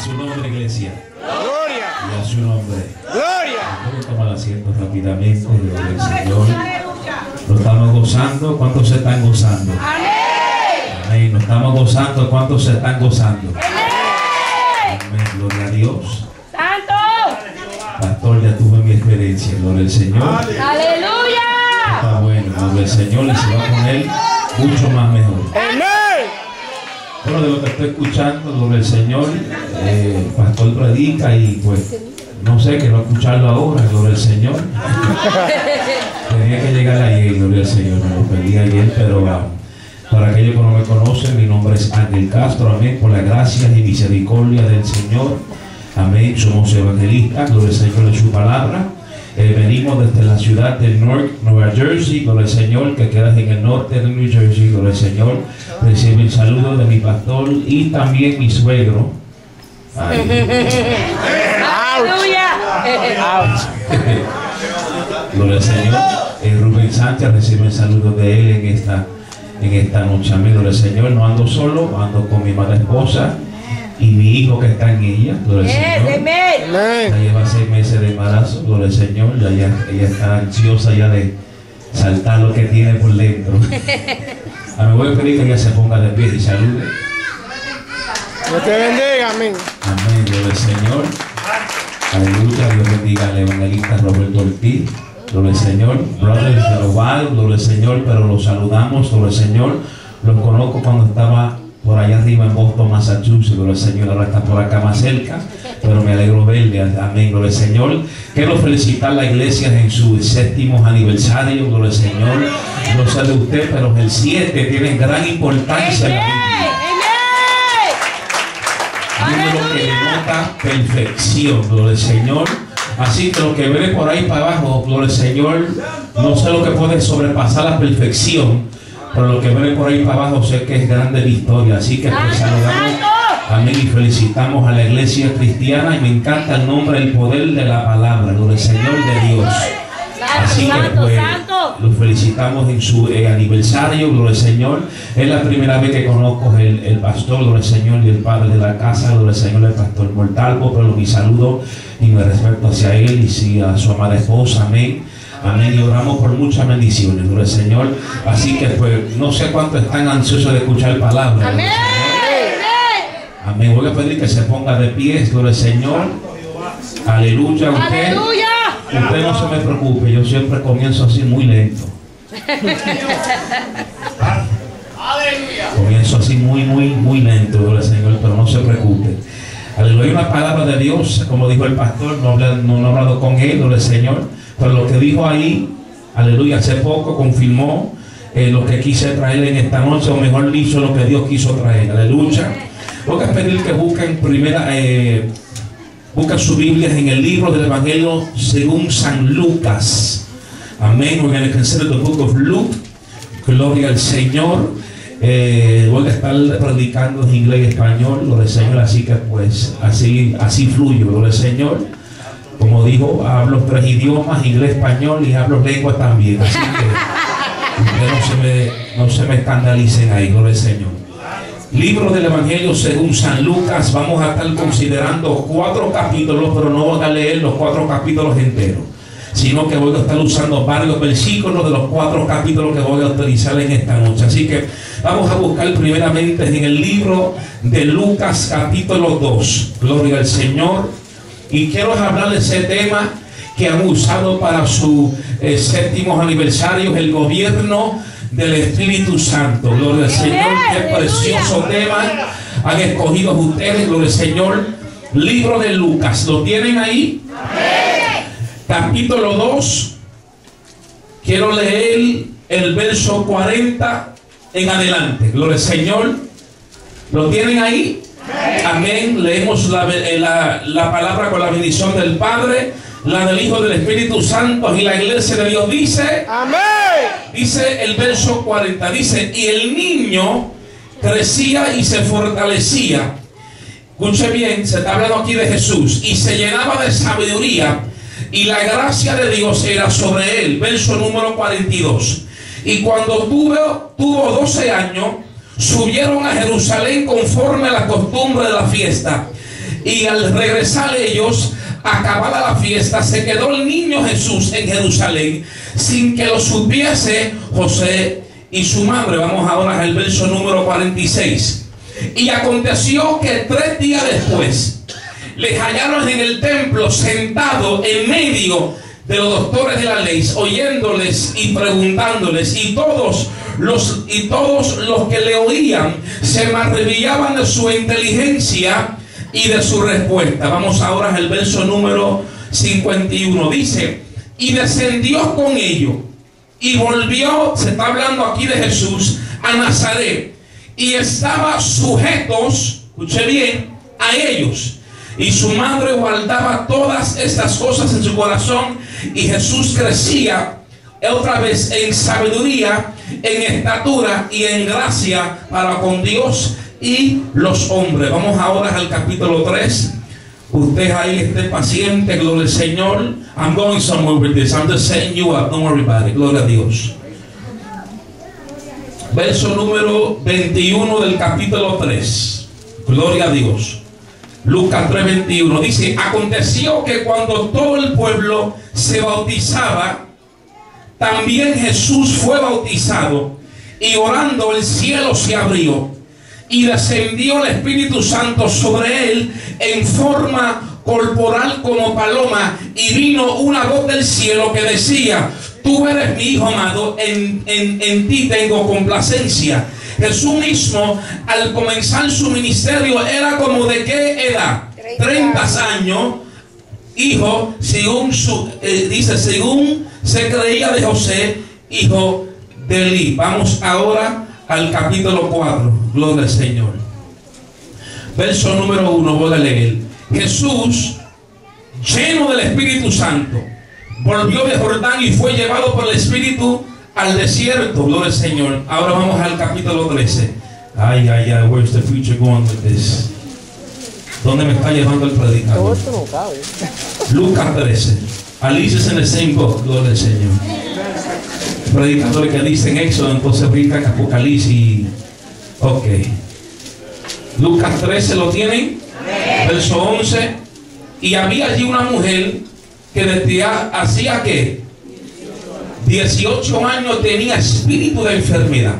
su nombre, iglesia. Gloria. Y a su nombre. Gloria. Vamos a tomar asiento rápidamente. Gloria al Señor. Lo estamos gozando. ¿Cuántos se están gozando? Amén. Nos estamos gozando. ¿Cuántos se están gozando? Amén. Gloria a Dios. ¡Santo! Pastor, ya tuve mi experiencia. Gloria al Señor. ¡Aleluya! Está bueno. Gloria al Señor. Y se va a poner mucho más mejor. Amén. Bueno, de lo que estoy escuchando, gloria al Señor, el pastor predica y pues no sé, quiero escucharlo ahora, gloria al Señor. Tenía que llegar ayer, gloria al Señor, me lo perdí ayer, pero para aquellos que no me conocen, mi nombre es Ángel Castro, amén, por la gracia y misericordia del Señor, amén, somos evangelistas, gloria al Señor de su palabra. Venimos desde la ciudad de Nueva Jersey, gloria al Señor, que queda en el norte de New Jersey, gloria al Señor. Recibe el saludo de mi pastor y también mi suegro. ¡Aleluya! Gloria al Señor. Rubén Sánchez recibe el saludo de él en esta noche. Amén, gloria al Señor. No ando solo, ando con mi madre esposa y mi hijo que está en ella, gloria al Señor. Ya lleva 6 meses de embarazo, gloria al Señor. Ella está ansiosa ya de saltar lo que tiene por dentro. Me voy a pedir que ella se ponga de pie y salude. Dios te bendiga, amén. Amén, gloria al Señor. Aleluya, Dios bendiga al evangelista Roberto Ortiz. Gloria al Señor. Brothers de Oval, gloria al Señor, pero los saludamos, gloria al Señor. Los conozco cuando estaba por allá arriba en Boston, Massachusetts, gloria al Señor, ahora está por acá más cerca, pero me alegro verle, amén, gloria al Señor. Quiero felicitar a la iglesia en su 7º aniversario, gloria al Señor. No sé de usted, pero el 7 tiene gran importancia en la Biblia. Número que denota perfección, gloria al Señor. Así que lo que viene por ahí para abajo, gloria al Señor, no sé lo que puede sobrepasar la perfección, pero lo que viene por ahí para abajo sé que es grande victoria. Así que pues saludamos, amén, y felicitamos a la iglesia cristiana. Y me encanta el nombre, el poder de la palabra, gloria al Señor de Dios. Así que pues los felicitamos en su aniversario, gloria al Señor. Es la primera vez que conozco el pastor, gloria al Señor, y el padre de la casa, gloria al Señor, el pastor Mortalvo. Pero mi saludo y mi respeto hacia él y a su amada esposa, amén. Amén, y oramos por muchas bendiciones, gloria al Señor. Así que pues no sé cuántos están ansiosos de escuchar palabras. Amén. Amén. Voy a pedir que se ponga de pie, gloria al Señor. Aleluya. Usted no se me preocupe, yo siempre comienzo así muy lento. Comienzo así muy lento, gloria al Señor, pero no se preocupe. Aleluya. Hay una palabra de Dios, como dijo el pastor, no he hablado con él, gloria al Señor. Pero lo que dijo ahí, aleluya, hace poco confirmó lo que quise traer en esta noche, o mejor dicho, lo que Dios quiso traer, aleluya. Voy a pedir que busquen busquen sus Biblias en el libro del Evangelio según San Lucas. Amén. We're going to consider the book of Luke. Gloria al Señor. Voy a estar predicando en inglés y español, gloria al Señor, así que pues así fluyo, gloria al Señor. Como dijo, hablo 3 idiomas, inglés, español, y hablo lenguas también. Así que no se me escandalicen ahí, gloria al Señor. Libro del Evangelio según San Lucas. Vamos a estar considerando 4 capítulos, pero no voy a leer los 4 capítulos enteros, sino que voy a estar usando varios versículos de los 4 capítulos que voy a utilizar en esta noche. Así que vamos a buscar primeramente en el libro de Lucas capítulo 2. Gloria al Señor. Y quiero hablar de ese tema que han usado para su 7º aniversario, el gobierno del Espíritu Santo. Gloria al Señor. Qué precioso tema han escogido ustedes, gloria al Señor. Libro de Lucas, ¿lo tienen ahí? Capítulo 2. Quiero leer el verso 40 en adelante. Gloria al Señor. ¿Lo tienen ahí? Amén. Leemos la palabra con la bendición del Padre, la del Hijo, del Espíritu Santo, y la iglesia de Dios dice amén. Dice el verso 40, dice: y el niño crecía y se fortalecía. Escuche bien, se está hablando aquí de Jesús. Y se llenaba de sabiduría, y la gracia de Dios era sobre él. Verso número 42. Y cuando tuvo 12 años, subieron a Jerusalén conforme a la costumbre de la fiesta. Y al regresar ellos, acabada la fiesta, se quedó el niño Jesús en Jerusalén sin que lo supiese José y su madre. Vamos ahora al verso número 46. Y aconteció que 3 días después les hallaron en el templo sentado en medio de los doctores de la ley, oyéndoles y preguntándoles, y todos los que le oían se maravillaban de su inteligencia y de su respuesta. Vamos ahora al verso número 51. Dice: y descendió con ellos y volvió, se está hablando aquí de Jesús, a Nazaret, y estaba sujetos, escuche bien, a ellos. Y su madre guardaba todas estas cosas en su corazón, y Jesús crecía otra vez en sabiduría, en estatura y en gracia para con Dios y los hombres. Vamos ahora al capítulo 3. Usted ahí esté paciente, gloria al Señor. I'm going somewhere with this. I'm just setting you up. Don't worry about it. Gloria a Dios. Verso número 21 del capítulo 3. Gloria a Dios. Lucas 3:21 dice: aconteció que cuando todo el pueblo se bautizaba, también Jesús fue bautizado, y orando el cielo se abrió, y descendió el Espíritu Santo sobre él en forma corporal como paloma, y vino una voz del cielo que decía: tú eres mi Hijo amado, en ti tengo complacencia. Jesús mismo, al comenzar su ministerio, era como de qué edad, 30 años, hijo, según dice, según se creía de José, hijo de Eli. Vamos ahora al capítulo 4, gloria al Señor. Verso número 1, voy a leer. Jesús, lleno del Espíritu Santo, volvió de Jordán y fue llevado por el Espíritu al desierto, gloria al Señor. Ahora vamos al capítulo 13. Ay, ay, ay, where's the preacher going with this? ¿Dónde me está llevando el predicador? Lucas 13. Alice in the same book, gloria al Señor. Predicadores que dicen Éxodo, entonces brincan Apocalipsis y... ok. Lucas 13, ¿lo tienen? Verso 11. Y había allí una mujer que desde hacía que 18 años tenía espíritu de enfermedad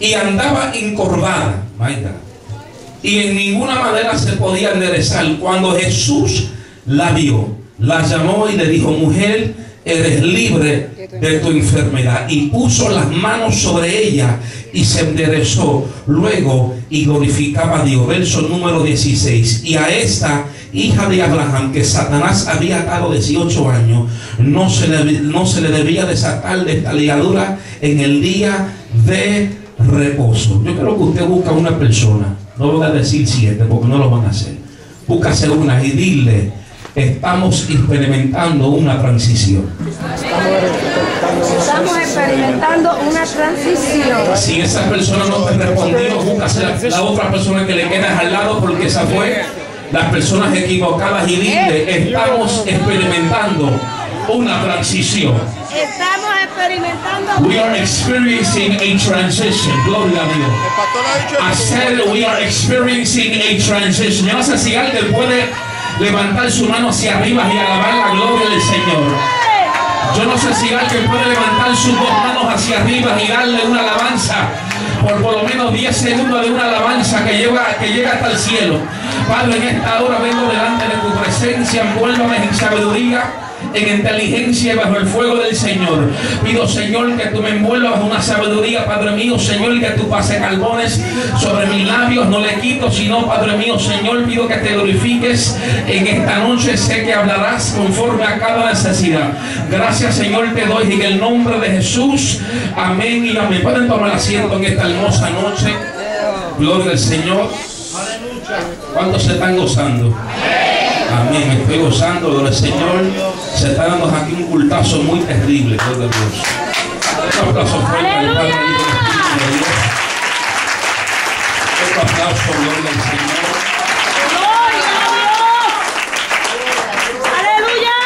y andaba encorvada, y en ninguna manera se podía enderezar. Cuando Jesús la vio, la llamó y le dijo: mujer, eres libre de tu enfermedad. Y puso las manos sobre ella y se enderezó luego y glorificaba a Dios. Verso número 16. Y a esta hija de Abraham, que Satanás había atado 18 años, no se le debía desatar de esta ligadura en el día de reposo. Yo creo que usted busca una persona, no voy a decir 7 porque no lo van a hacer, búscase una y dile: estamos experimentando una transición. Estamos experimentando una transición. Si esa persona no te respondió, búscase la otra persona que le queda al lado, porque esa fue las personas equivocadas, y dile: estamos experimentando una transición. Estamos experimentando. We are experiencing a transition. Gloria a Dios. I said we are experiencing a transition. Yo no sé si alguien puede levantar su mano hacia arriba y alabar la gloria del Señor. Yo no sé si alguien puede levantar sus 2 manos hacia arriba y darle una alabanza por lo menos 10 segundos de una alabanza que llega hasta el cielo. Padre, en esta hora vengo delante de tu presencia, envuélvame en sabiduría, en inteligencia y bajo el fuego del Señor. Pido, Señor, que tú me envuelvas bajo una sabiduría, Padre mío, Señor, y que tú pases carbones sobre mis labios. No le quito, sino, Padre mío, Señor, pido que te glorifiques en esta noche. Sé que hablarás conforme a cada necesidad. Gracias, Señor, te doy en el nombre de Jesús. Amén y amén. Pueden tomar asiento en esta hermosa noche. Gloria al Señor. ¿Cuántos se están gozando? Amén, me estoy gozando, gloria al Señor. Se está dando aquí un cultazo muy terrible, gloria a Dios. Un aplauso fuerte al Padre y al Espíritu de Dios. Un aplauso, gloria al Señor. ¡Aleluya!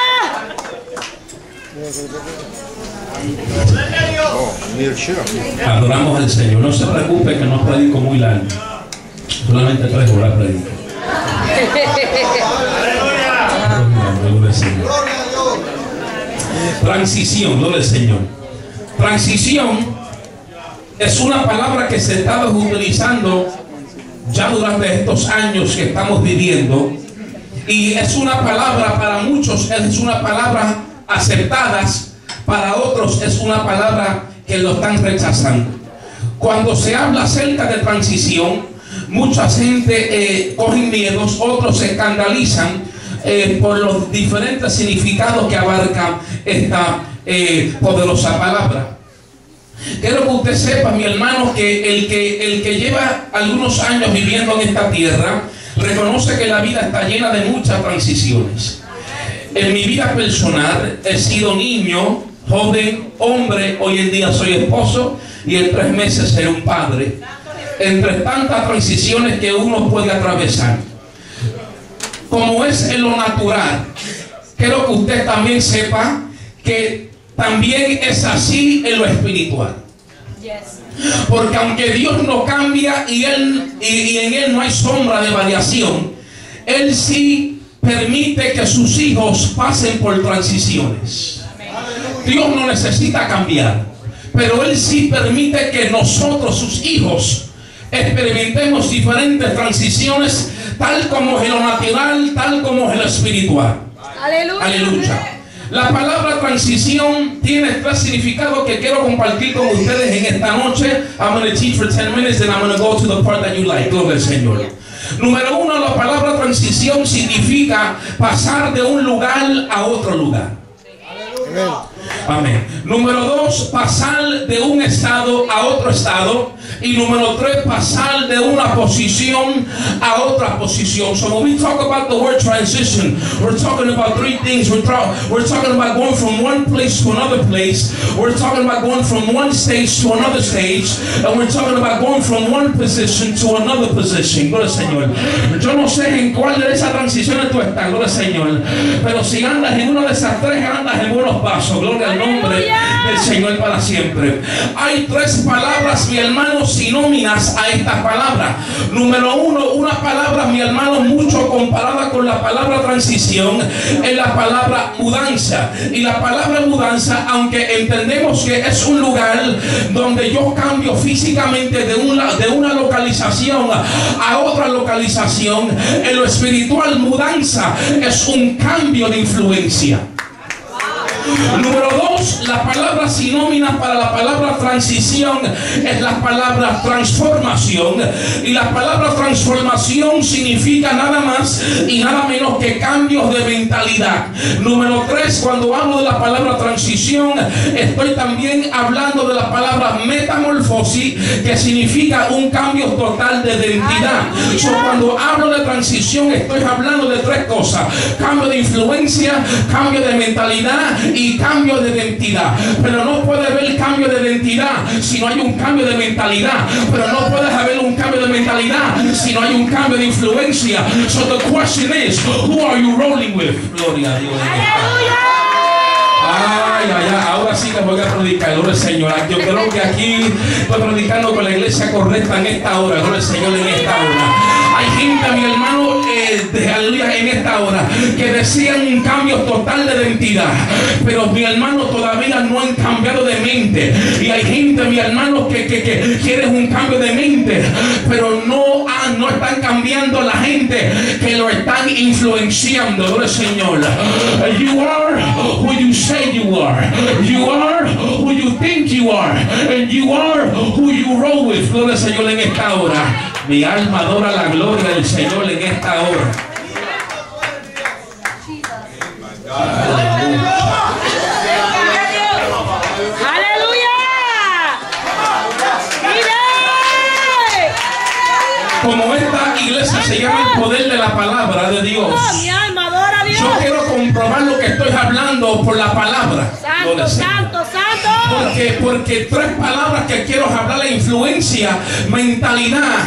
Adoramos al Señor. No se preocupe que no predico muy largo. Solamente 3 horas predico. Gloria al Señor. Transición, gloria al Señor. Transición es una palabra que se está utilizando ya durante estos años que estamos viviendo, y es una palabra para muchos, es una palabra aceptada, para otros es una palabra que lo están rechazando. Cuando se habla acerca de transición, mucha gente coge miedos, otros se escandalizan por los diferentes significados que abarca esta poderosa palabra. Quiero que usted sepa, mi hermano, que el que lleva algunos años viviendo en esta tierra reconoce que la vida está llena de muchas transiciones. En mi vida personal he sido niño, joven, hombre, hoy en día soy esposo y en 3 meses seré un padre. Entre tantas transiciones que uno puede atravesar, como es en lo natural, quiero que usted también sepa que también es así en lo espiritual. Porque aunque Dios no cambia y en Él no hay sombra de variación, Él sí permite que sus hijos pasen por transiciones. Dios no necesita cambiar, pero Él sí permite que nosotros, sus hijos, experimentemos diferentes transiciones, tal como es lo natural, tal como es lo espiritual. Aleluya. Aleluya. La palabra transición tiene 3 significados que quiero compartir con ustedes en esta noche. I'm going to teach for 10 minutes and I'm going to go to the part that you like. Gloria al Señor. Número 1, la palabra transición significa pasar de un lugar a otro lugar. Amén. Número 2, pasar de un estado a otro estado. Y número 3, pasar de una posición a otra posición. So when we talk about the word transition, we're talking about 3 things. We're talking about going from one place to another place. We're talking about going from one stage to another stage. And we're talking about going from one position to another position. Gloria al Señor. Yo no sé en cuál de esas transiciones tú estás, gloria al Señor. Pero si andas en una de esas 3, andas en buenos pasos. Gloria al nombre del Señor para siempre. Hay 3 palabras, mi hermano, sinónimas a esta palabra. Número 1, una palabra, mi hermano, mucho comparada con la palabra transición, es la palabra mudanza. Y la palabra mudanza, aunque entendemos que es un lugar donde yo cambio físicamente de una localización a otra localización, en lo espiritual, mudanza es un cambio de influencia. Número 2, la palabra sinónima para la palabra transición es la palabra transformación. Y la palabra transformación significa nada más y nada menos que cambios de mentalidad. Número 3, cuando hablo de la palabra transición, estoy también hablando de la palabra metamorfosis, que significa un cambio total de identidad. Cuando hablo de transición, estoy hablando de 3 cosas: cambio de influencia, cambio de mentalidad y cambio de identidad. Pero no puede haber cambio de identidad si no hay un cambio de mentalidad. Pero no puede haber un cambio de mentalidad si no hay un cambio de influencia. So the question is, who are you rolling with? Gloria a Dios. Ay, ay, ay, ahora sí que voy a predicar, gloria al Señor. Yo creo que aquí estoy predicando con la iglesia correcta en esta hora, gloria al Señor, en esta hora. Hay gente, mi hermano, de aleluya, en esta hora, que desean un cambio total de identidad, pero mi hermano, todavía no han cambiado de mente. Y hay gente, mi hermano, que quieren un cambio de mente, pero no están cambiando la gente que lo están influenciando, gloria al Señor. You are who you say you are. You are who you think you are. And you are who you roll with. Gloria al Señor en esta hora. Mi alma adora la gloria del Señor en esta hora. ¡Aleluya! Como esta iglesia se llama el poder de la palabra de Dios, Mi alma adora a Dios. yo quiero comprobar lo que estoy hablando por la palabra. Santo, santo, santo. Porque tres palabras que quiero hablar: la influencia, mentalidad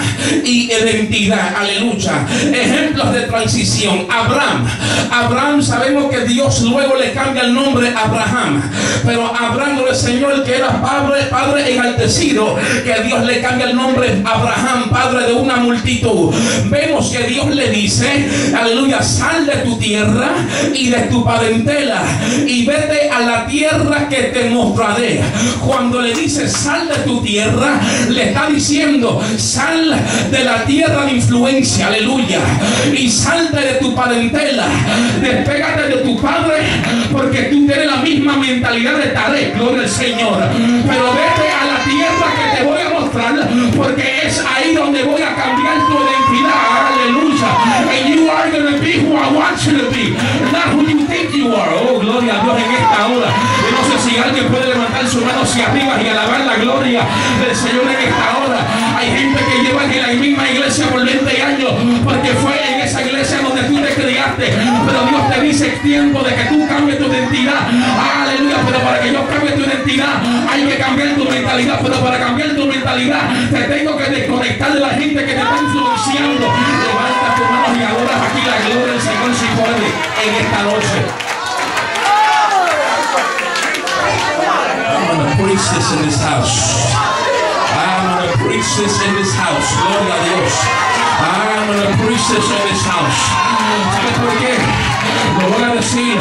y identidad. Aleluya. Ejemplos de transición. Abraham, sabemos que Dios luego le cambia el nombre a Abraham, pero Abraham, el Señor, que era padre enaltecido, que Dios le cambia el nombre a Abraham, padre de una multitud. Vemos que Dios le dice, aleluya, sal de tu tierra y de tu parentela y vete a la tierra que te mostraré. Cuando le dice sal de tu tierra, le está diciendo sal de la tierra de influencia, aleluya, y salte de tu parentela, despégate de tu padre, porque tú tienes la misma mentalidad de Tarek, gloria al Señor, pero vete a la tierra que te voy a mostrar, porque es ahí donde voy a cambiar tu identidad, aleluya. And you are going to be who I want you to be, not who you think you are. Oh, gloria a Dios en esta hora. Yo no sé si alguien puede levantar su mano hacia arriba y alabar la gloria del Señor en esta hora. Hay gente que lleva en la misma iglesia por 20 años, porque fue en esa iglesia donde tú te criaste, pero Dios te dice es tiempo de que tú cambies tu identidad, aleluya. Pero para que yo cambie tu identidad hay que cambiar tu mentalidad, pero para cambiar tu mentalidad te tengo que desconectar de la gente que te está influenciando. Levanta tus manos y adoras aquí la gloria del Señor si puede en esta noche. I'm gonna preach this in this house. I'm gonna preach this in this house. Gloria a Dios. I'm gonna preach this in this house. ¿Sabes por qué? Lo voy a decir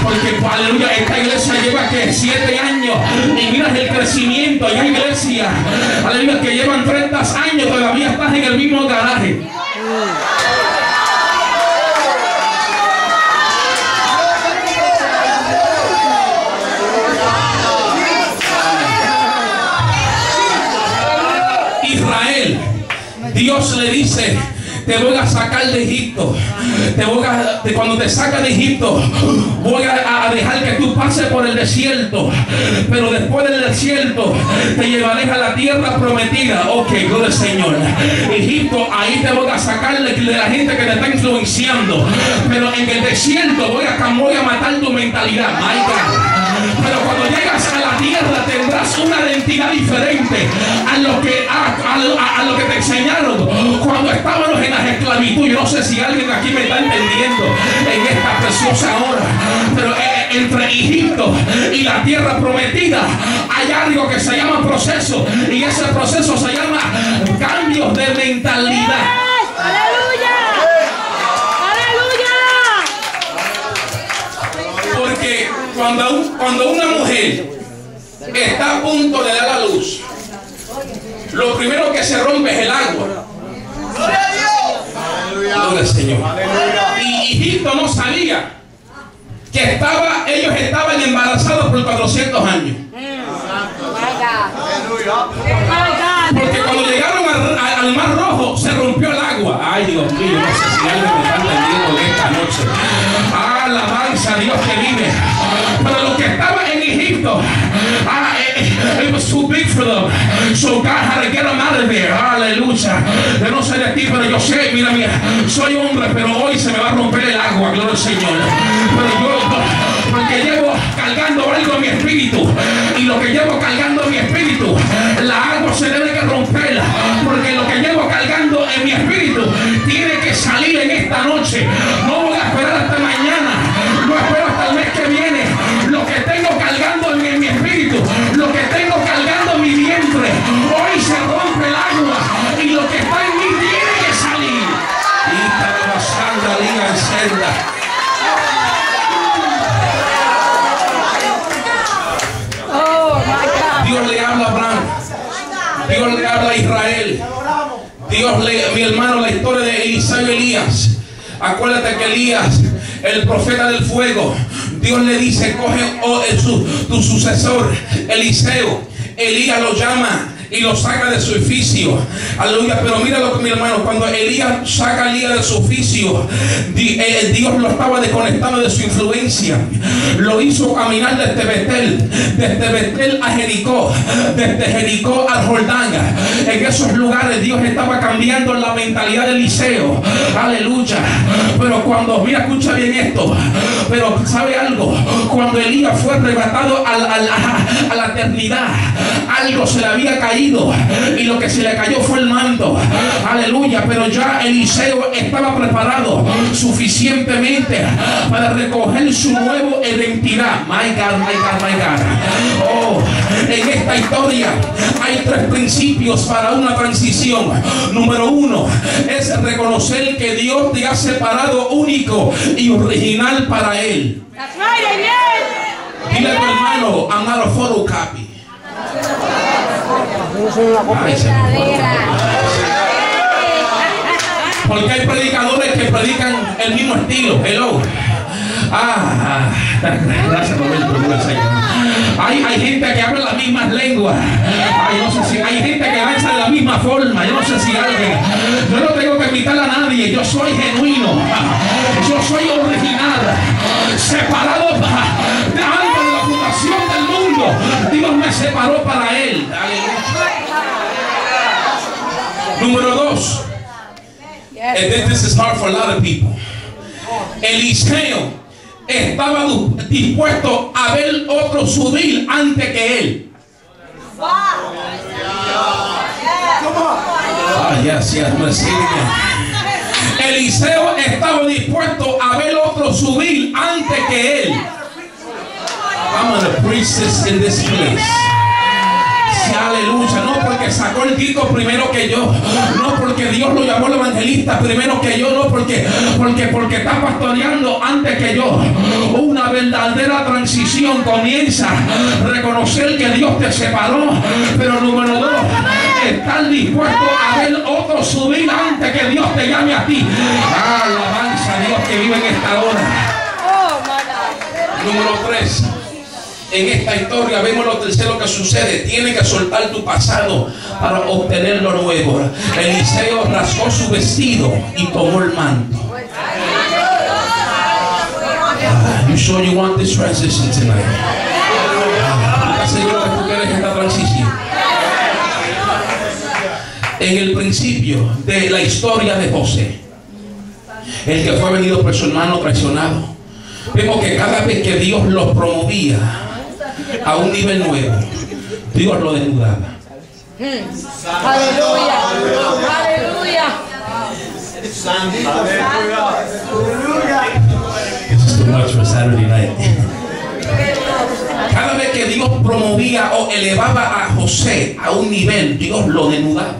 porque, aleluya, esta iglesia lleva que 7 años y miras el crecimiento. Hay iglesias, aleluya, que llevan 30 años, todavía estás en el mismo garaje. Israel, Dios le dice, te voy a sacar de Egipto. Cuando te saca de Egipto, voy a dejar que tú pases por el desierto. Pero después del desierto, te llevaré a la tierra prometida. Ok, gloria al Señor. Egipto, ahí te voy a sacar de la gente que te está influenciando. Pero en el desierto voy a matar tu mentalidad. My God. Pero cuando llegas a la tierra tendrás una identidad diferente a lo que te enseñaron cuando estábamos en la esclavitud. Yo no sé si alguien aquí me está entendiendo en esta preciosa hora, pero entre Egipto y la tierra prometida hay algo que se llama proceso, y ese proceso se llama cambios de mentalidad. ¡Aleluya! Porque cuando una mujer está a punto de dar a luz, lo primero que se rompe es el agua. Gloria al Señor. Y Egipto no sabía que ellos estaban embarazados por 400 años. Porque cuando llegaron al Mar Rojo se rompió el agua. Ay, Dios mío, no sé si alguien me está entendiendo en esta noche. Alabanza a Dios que vive. Pero los que estaban en Egipto, it was too big for them, so God had to get them out of there. Aleluya. Yo no sé de ti, pero yo sé, mira, soy hombre, pero hoy se me va a romper el agua, gloria al Señor. Pero yo, porque llevo cargando algo en mi espíritu, y lo que llevo cargando en mi espíritu, la agua se debe que romper, porque lo que llevo cargando en mi espíritu tiene que salir en esta noche. No voy a esperar hasta mañana, no espero hasta el mes que viene. Lo que tengo cargando en mi espíritu, lo que tengo cargando en mi vientre, hoy se rompe el agua, y lo que está en mí tiene que salir. Y está pasando la liga en senda. Dios le habla a Abraham, Dios le habla a Israel, mi hermano, la historia de Eliseo y Elías. Acuérdate que Elías, el profeta del fuego, Dios le dice, coge tu sucesor, Eliseo. Elías lo llama y lo saca de su oficio. Aleluya. Pero mira lo que, mi hermano, cuando Elías saca a Elías de su oficio, Dios lo estaba desconectando de su influencia. Lo hizo caminar desde Betel a Jericó, desde Jericó al Jordán. En esos lugares Dios estaba cambiando la mentalidad de Eliseo. Aleluya. Pero cuando, mira, escucha bien esto, pero ¿sabe algo? Cuando Elías fue arrebatado a la eternidad, algo se le había caído, y lo que se le cayó fue el manto. Aleluya. Pero ya Eliseo estaba preparado suficientemente para recoger su nueva identidad. My God, my God, my God. Oh, en esta historia hay 3 principios para una transición. Número 1 es reconocer que Dios te ha separado único y original para Él. That's right, amen. Dile a tu hermano, I'm not a photocopy. Ay, porque hay predicadores que predican el mismo estilo. Hello. Gracias, Roberto. Hay gente que habla las mismas lenguas. Hay gente que danza de la misma forma. Yo no sé si alguien. Yo no tengo que invitar a nadie. Yo soy genuino. Yo soy original. Separado antes de la fundación del mundo. Dios me separó para Él. Número 2. And this is hard for a lot of people. Eliseo estaba dispuesto a ver otro subir antes que él. Eliseo estaba dispuesto a ver otro subir antes que él. I'm gonna preach this in this place. Aleluya. No porque sacó el disco primero que yo, no porque Dios lo llamó el evangelista primero que yo, no porque está pastoreando antes que yo. Una verdadera transición comienza a reconocer que Dios te separó, pero número 2, estar dispuesto a ver otro subir antes que Dios te llame a ti. Alabanza a Dios que vive en esta hora. Número 3. En esta historia vemos lo tercero que sucede. Tienes que soltar tu pasado para obtener lo nuevo. Eliseo rasgó su vestido y tomó el manto. You sure you want this transition tonight? ¿Estás seguro que tú quieres esta transición? En el principio de la historia de José, el que fue venido por su hermano traicionado, vemos que cada vez que Dios lo promovía a un nivel nuevo, Dios lo desnudaba. Aleluya. Aleluya. This is too much for Saturday night. Cada vez que Dios promovía o elevaba a José a un nivel, Dios lo desnudaba.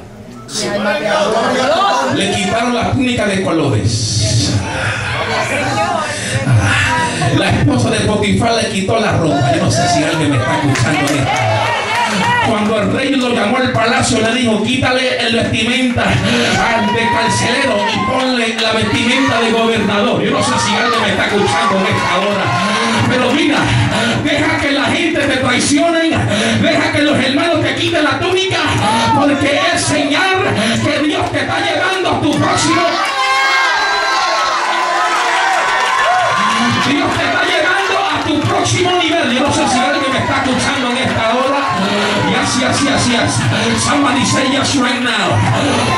Le quitaron la túnica de colores. La esposa de Potifar le quitó la ropa. Yo no sé si alguien me está escuchando. Cuando el rey lo llamó al palacio, le dijo: quítale el vestimenta de carcelero y ponle la vestimenta de gobernador. Yo no sé si alguien me está escuchando en esta hora. Pero mira, deja que la gente te traicione, deja que los hermanos te quiten la túnica, porque es señal que Dios te está llevando a tu próximo. Dios te está llevando a tu próximo nivel. Yo no sé si alguien me está escuchando en esta hora. Yes. Somebody say yes right now.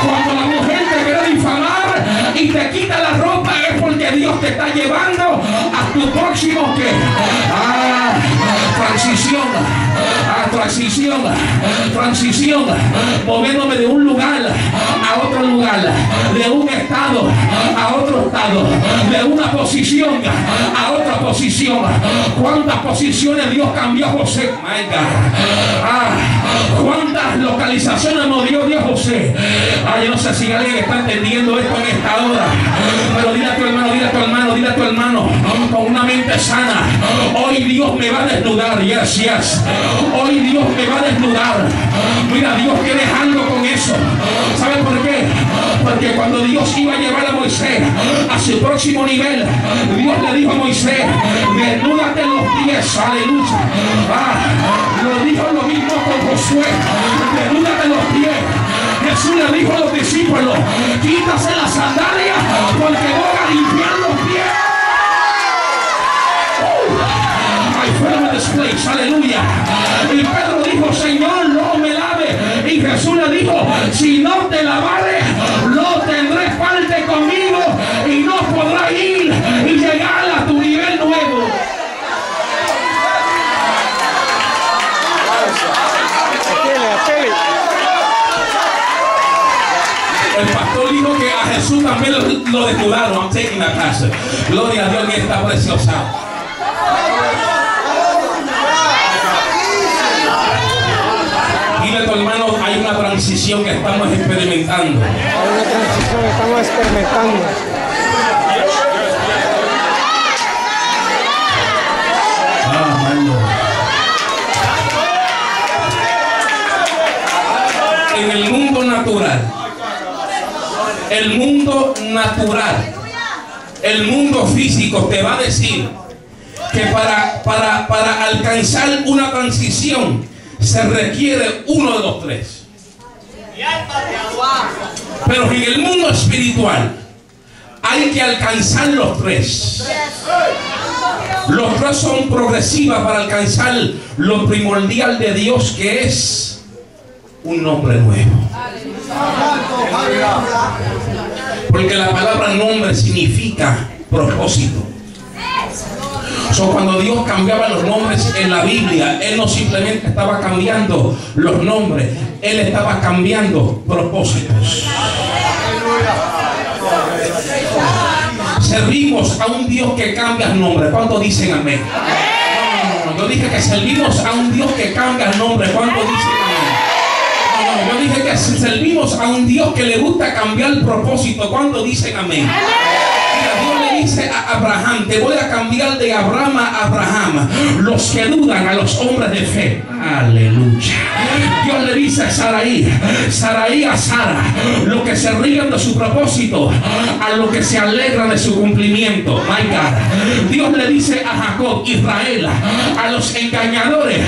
Cuando la mujer te quiere difamar y te quita la ropa, es porque Dios te está llevando a tu próximo ¿qué? Transición, moviéndome de un lugar a otro lugar, de un estado a otro estado, de una posición a otra posición. ¿Cuántas posiciones Dios cambió a José? My God. ¿Cuántas localizaciones nos dio Dios a José? Yo no sé si alguien está entendiendo esto en esta hora, pero dile a tu hermano, con una mente sana: hoy Dios me va a desnudar. Yes. Hoy Dios me va a desnudar. Mira, Dios quiere algo con eso. ¿Saben por qué? Porque cuando Dios iba a llevar a Moisés a su próximo nivel, Dios le dijo a Moisés, desnúdate los pies, aleluya. Lo dijo lo mismo con Josué, desnúdate los pies. Jesús le dijo a los discípulos, quítase las sandalias porque voy a limpiar los pies. Fuera de place, aleluya. Y Pedro dijo, Señor, no me lave. Y Jesús le dijo, si no te lavares, no tendrás parte conmigo y no podrás ir y llegar a tu nivel nuevo. El pastor dijo que a Jesús también lo desnudaron. I'm taking that pastor. Gloria a Dios en esta preciosa. Dile a tu hermano, hay una transición que estamos experimentando. Hay una transición que estamos experimentando. En el mundo natural, el mundo físico te va a decir que para alcanzar una transición se requiere uno de los tres. Pero en el mundo espiritual hay que alcanzar los tres. Los tres son progresivas para alcanzar lo primordial de Dios, que es un nombre nuevo. Porque la palabra nombre significa propósito. Cuando Dios cambiaba los nombres en la Biblia, Él no simplemente estaba cambiando los nombres, Él estaba cambiando propósitos. Servimos a un Dios que cambia el nombre. ¿Cuántos dicen amén? No, yo dije que servimos a un Dios que cambia el nombre. ¿Cuántos dicen amén? Yo dije que servimos a un Dios que le gusta cambiar el propósito. ¿Cuántos dicen amén? Dios le dice a Abraham, te voy a cambiar de Abraham a Abraham. Los que dudan a los hombres de fe. Aleluya. Dios le dice a Sarai a Sara, los que se ríen de su propósito, a los que se alegran de su cumplimiento. My God. Dios le dice a Jacob, Israel, a los engañadores,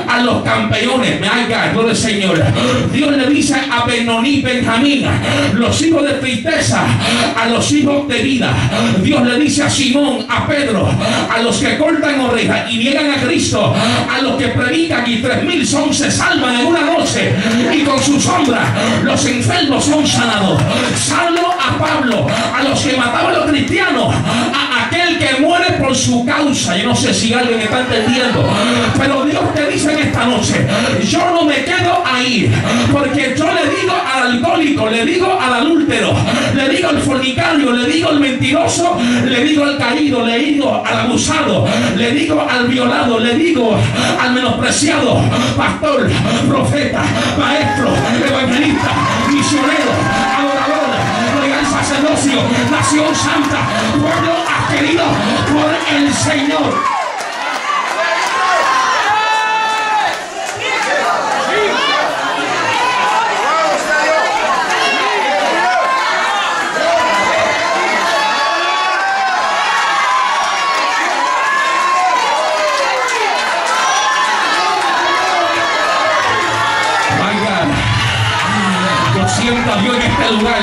a los campeones. My God, gloria al Señor. Dios le dice a Benoni, Benjamín, los hijos de tristeza, a los hijos de vida. Dios le dice a Simón, a Pedro, a los que cortan orejas y niegan a Cristo, a los que predican y 3.000 se salvan en una noche y con su sombra los enfermos son sanados. Salvo a Pablo, a los que mataban a los cristianos, a aquel que muere por su causa. Yo no sé si alguien está entendiendo, pero Dios te dice en esta noche, yo no me quedo ahí, porque yo le digo al alcohólico, le digo al adúltero, le digo al fornicario, le digo al mentiroso, le digo al caído, le digo al abusado, le digo al violado, le digo al menospreciado, pastor, profeta, maestro, evangelista, misionero, adorador, real sacerdocio, nación santa, pueblo adquirido por el Señor. Siento a Dios en este lugar.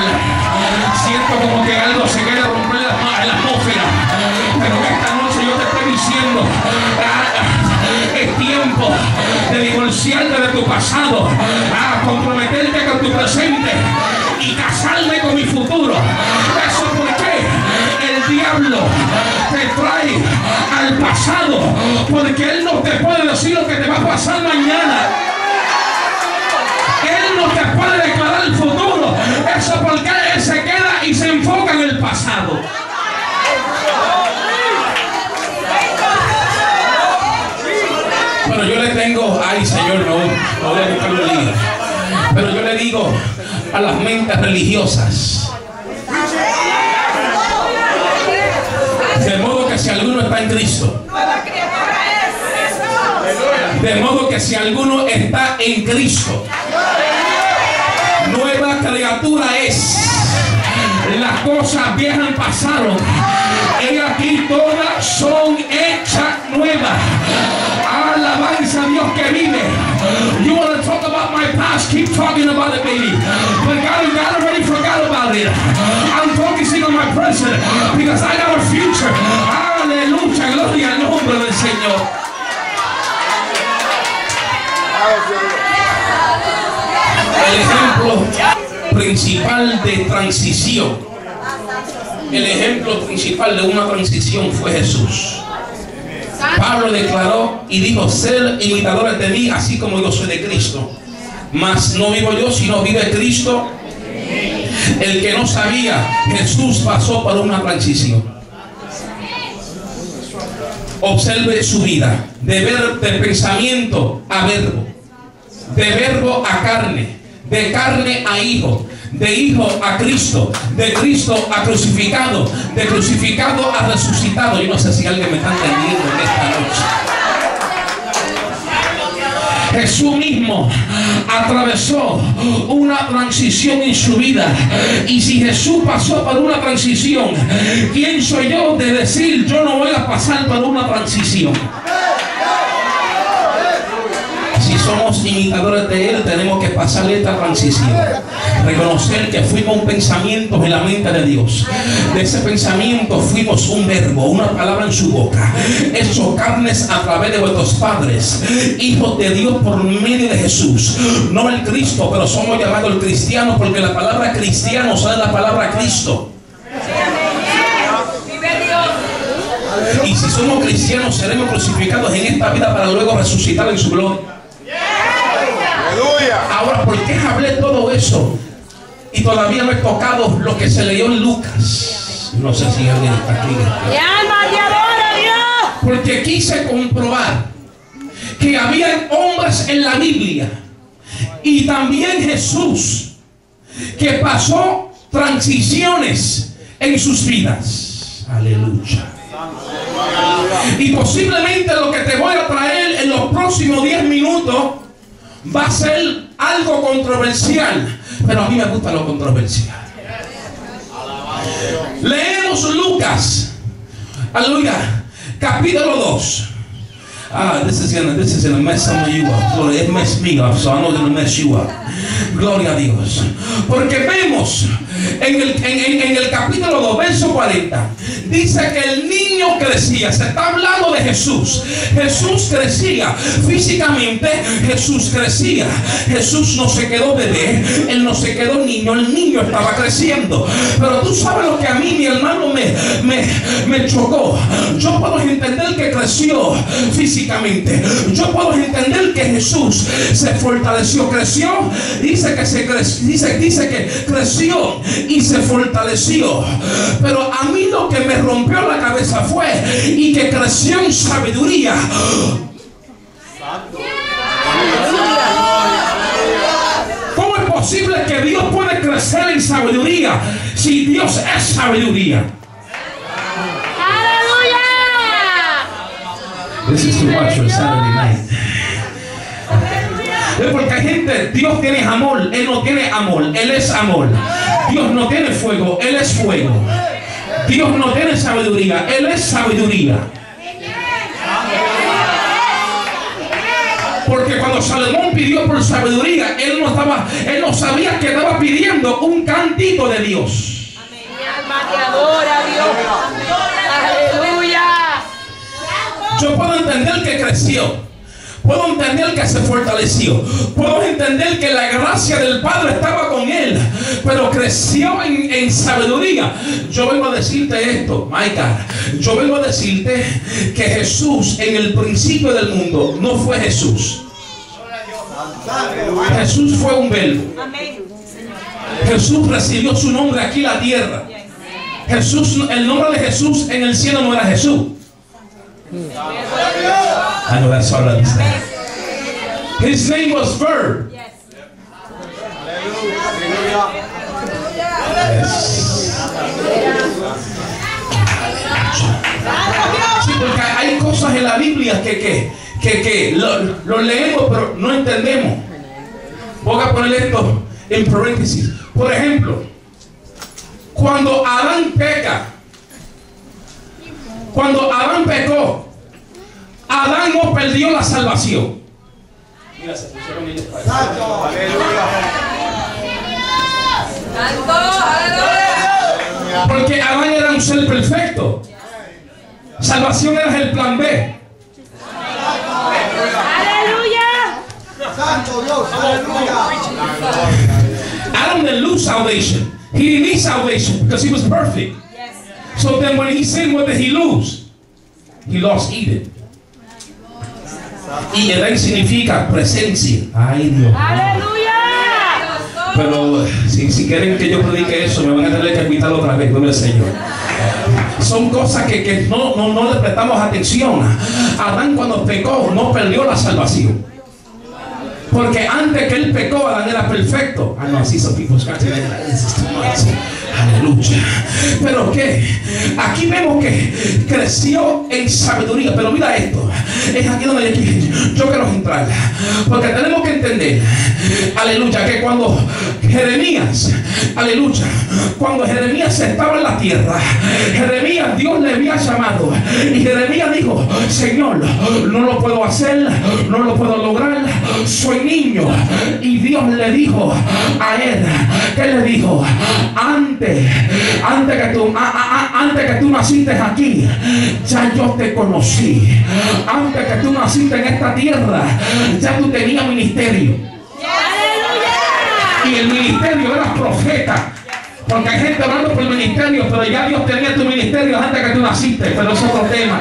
Siento como que algo se quiere romper en la atmósfera. Pero esta noche yo te estoy diciendo, es tiempo de divorciarte de tu pasado, comprometerte con tu presente y casarme con mi futuro. Eso porque el diablo te trae al pasado, porque él no te puede decir lo que te va a pasar mañana. Él no te puede declarar el futuro. Eso porque él se queda y se enfoca en el pasado. Pero yo le tengo, ay Señor, no voy a buscarlo en libro. Pero yo le digo a las mentes religiosas, de modo que si alguno está en Cristo, de modo que si alguno está en Cristo, nueva criatura es. las cosas viejas pasaron. He aquí todas son hechas nuevas. Alabanza a Dios que vive. You want to talk about my past? Keep talking about it, baby. But God already forgot about it. I'm focusing on my present because I got a future. Aleluya, gloria al nombre del Señor. El ejemplo principal de transición, el ejemplo principal de una transición fue Jesús. Pablo declaró y dijo: ser imitadores de mí, así como yo soy de Cristo. Mas no vivo yo, sino vive Cristo. El que no sabía, Jesús pasó por una transición. Observe su vida, de pensamiento a verbo, de verbo a carne, de carne a hijo, de hijo a Cristo, de Cristo a crucificado, de crucificado a resucitado. Yo no sé si alguien me está entendiendo en esta noche. Jesús mismo atravesó una transición en su vida. Y si Jesús pasó por una transición, ¿quién soy yo de decir yo no voy a pasar por una transición? Si somos imitadores de Él, tenemos que pasar esta transición. Reconocer que fuimos un pensamiento en la mente de Dios. De ese pensamiento fuimos un verbo, una palabra en su boca. Hechos carnes a través de vuestros padres, hijos de Dios por medio de Jesús. No el Cristo, pero somos llamados el cristiano, porque la palabra cristiano sale de la palabra Cristo. Y si somos cristianos, seremos crucificados en esta vida para luego resucitar en su gloria. Ahora, ¿por qué hablé todo eso? Y todavía no he tocado lo que se leyó en Lucas. No sé si alguien está aquí. Porque quise comprobar que había hombres en la Biblia y también Jesús que pasó transiciones en sus vidas. Aleluya. Y posiblemente lo que te voy a traer en los próximos 10 minutos va a ser algo controversial, pero a mí me gusta lo controversial. Leemos Lucas, aleluya, capítulo 2. This is gonna mess some of you up. So it messed me up, so I know it's gonna mess you up. Gloria a Dios. Porque vemos en el capítulo 2, verso 40, dice que el niño crecía. Se está hablando de Jesús. Jesús crecía físicamente. Jesús crecía. Jesús no se quedó bebé. Él no se quedó niño. El niño estaba creciendo. Pero tú sabes lo que a mí, mi hermano, me chocó. Yo puedo entender que creció físicamente. Yo puedo entender que Jesús se fortaleció. Creció. Dice que creció y se fortaleció. Pero a mí lo que me rompió la cabeza fue y que creció en sabiduría. ¿Cómo es posible que Dios puede crecer en sabiduría si Dios es sabiduría? ¡Aleluya! This is too much for Saturday night. Porque hay gente, Dios tiene amor, Él no tiene amor, Él es amor. Dios no tiene fuego, Él es fuego. Dios no tiene sabiduría, Él es sabiduría. Porque cuando Salomón pidió por sabiduría, él no sabía que estaba pidiendo un cantito de Dios. Mi alma te adora, Dios. Aleluya. Yo puedo entender que creció. Puedo entender que se fortaleció. Puedo entender que la gracia del Padre estaba con él. Pero creció en sabiduría. Yo vengo a decirte esto, my God. Yo vengo a decirte que Jesús en el principio del mundo no fue Jesús. Jesús fue un verbo. Jesús recibió su nombre aquí en la tierra. Jesús, el nombre de Jesús en el cielo no era Jesús. I know that's all I understand. His name was Verb. Yes. Sí, porque hay cosas en la Biblia que lo leemos pero no entendemos. Voy a poner esto en paréntesis. Por ejemplo, Cuando Adán peca, cuando Adán pecó, Adán no perdió la salvación. Mira, se pusieron ellos para eso. Porque Adán era un ser perfecto. Salvación era el plan B. Aleluya. Santo Dios, aleluya. Adam didn't lose salvation. He didn't need salvation because he was perfect. So then when he sinned, what did he lose? He lost Eden. Y Edén significa presencia. Ay, Dios. Aleluya. Pero si quieren que yo predique eso, me van a tener que invitar otra vez, gloria al Señor. Son cosas que no le prestamos atención. Adán cuando pecó no perdió la salvación. Porque antes que él pecó, Adán era perfecto. I know, I see some people scratching their head. This is too much. Aleluya. Pero que aquí vemos que creció en sabiduría. Pero mira esto. Es aquí donde yo quiero entrar. Porque tenemos que entender, aleluya, que cuando Jeremías, aleluya, cuando Jeremías estaba en la tierra, Jeremías, Dios le había llamado. Y Jeremías dijo: Señor, no lo puedo hacer, no lo puedo lograr, soy niño. Y Dios le dijo a él, ¿qué le dijo? Antes que tú naciste aquí, ya yo te conocí. Antes que tú naciste en esta tierra, ya tú tenías ministerio. Y el ministerio era profeta. Porque hay gente hablando por el ministerio, pero ya Dios tenía tu ministerio antes que tú naciste. Pero eso es otro tema.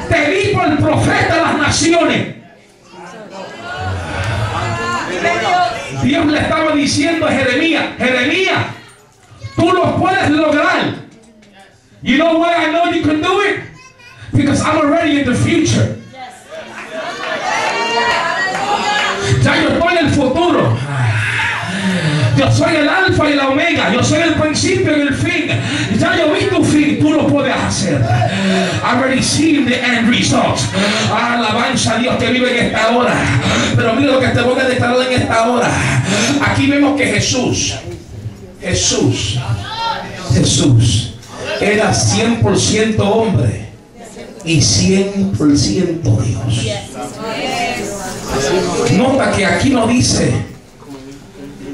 Te di por el profeta de las naciones. Dios le estaba diciendo a Jeremías: Jeremías, tú lo puedes lograr. You know why I know you can do it? Because I'm already in the future. Ya yo estoy en el futuro. Yo soy el alfa y la omega. Yo soy el principio y el fin. Ya yo vi tu fin. Tú lo puedes hacer. I've already seen the end result. Alabanza a Dios que vive en esta hora. Pero mira lo que te voy a declarar en esta hora. Aquí vemos que Jesús era 100% hombre y 100% Dios. Nota que aquí no dice: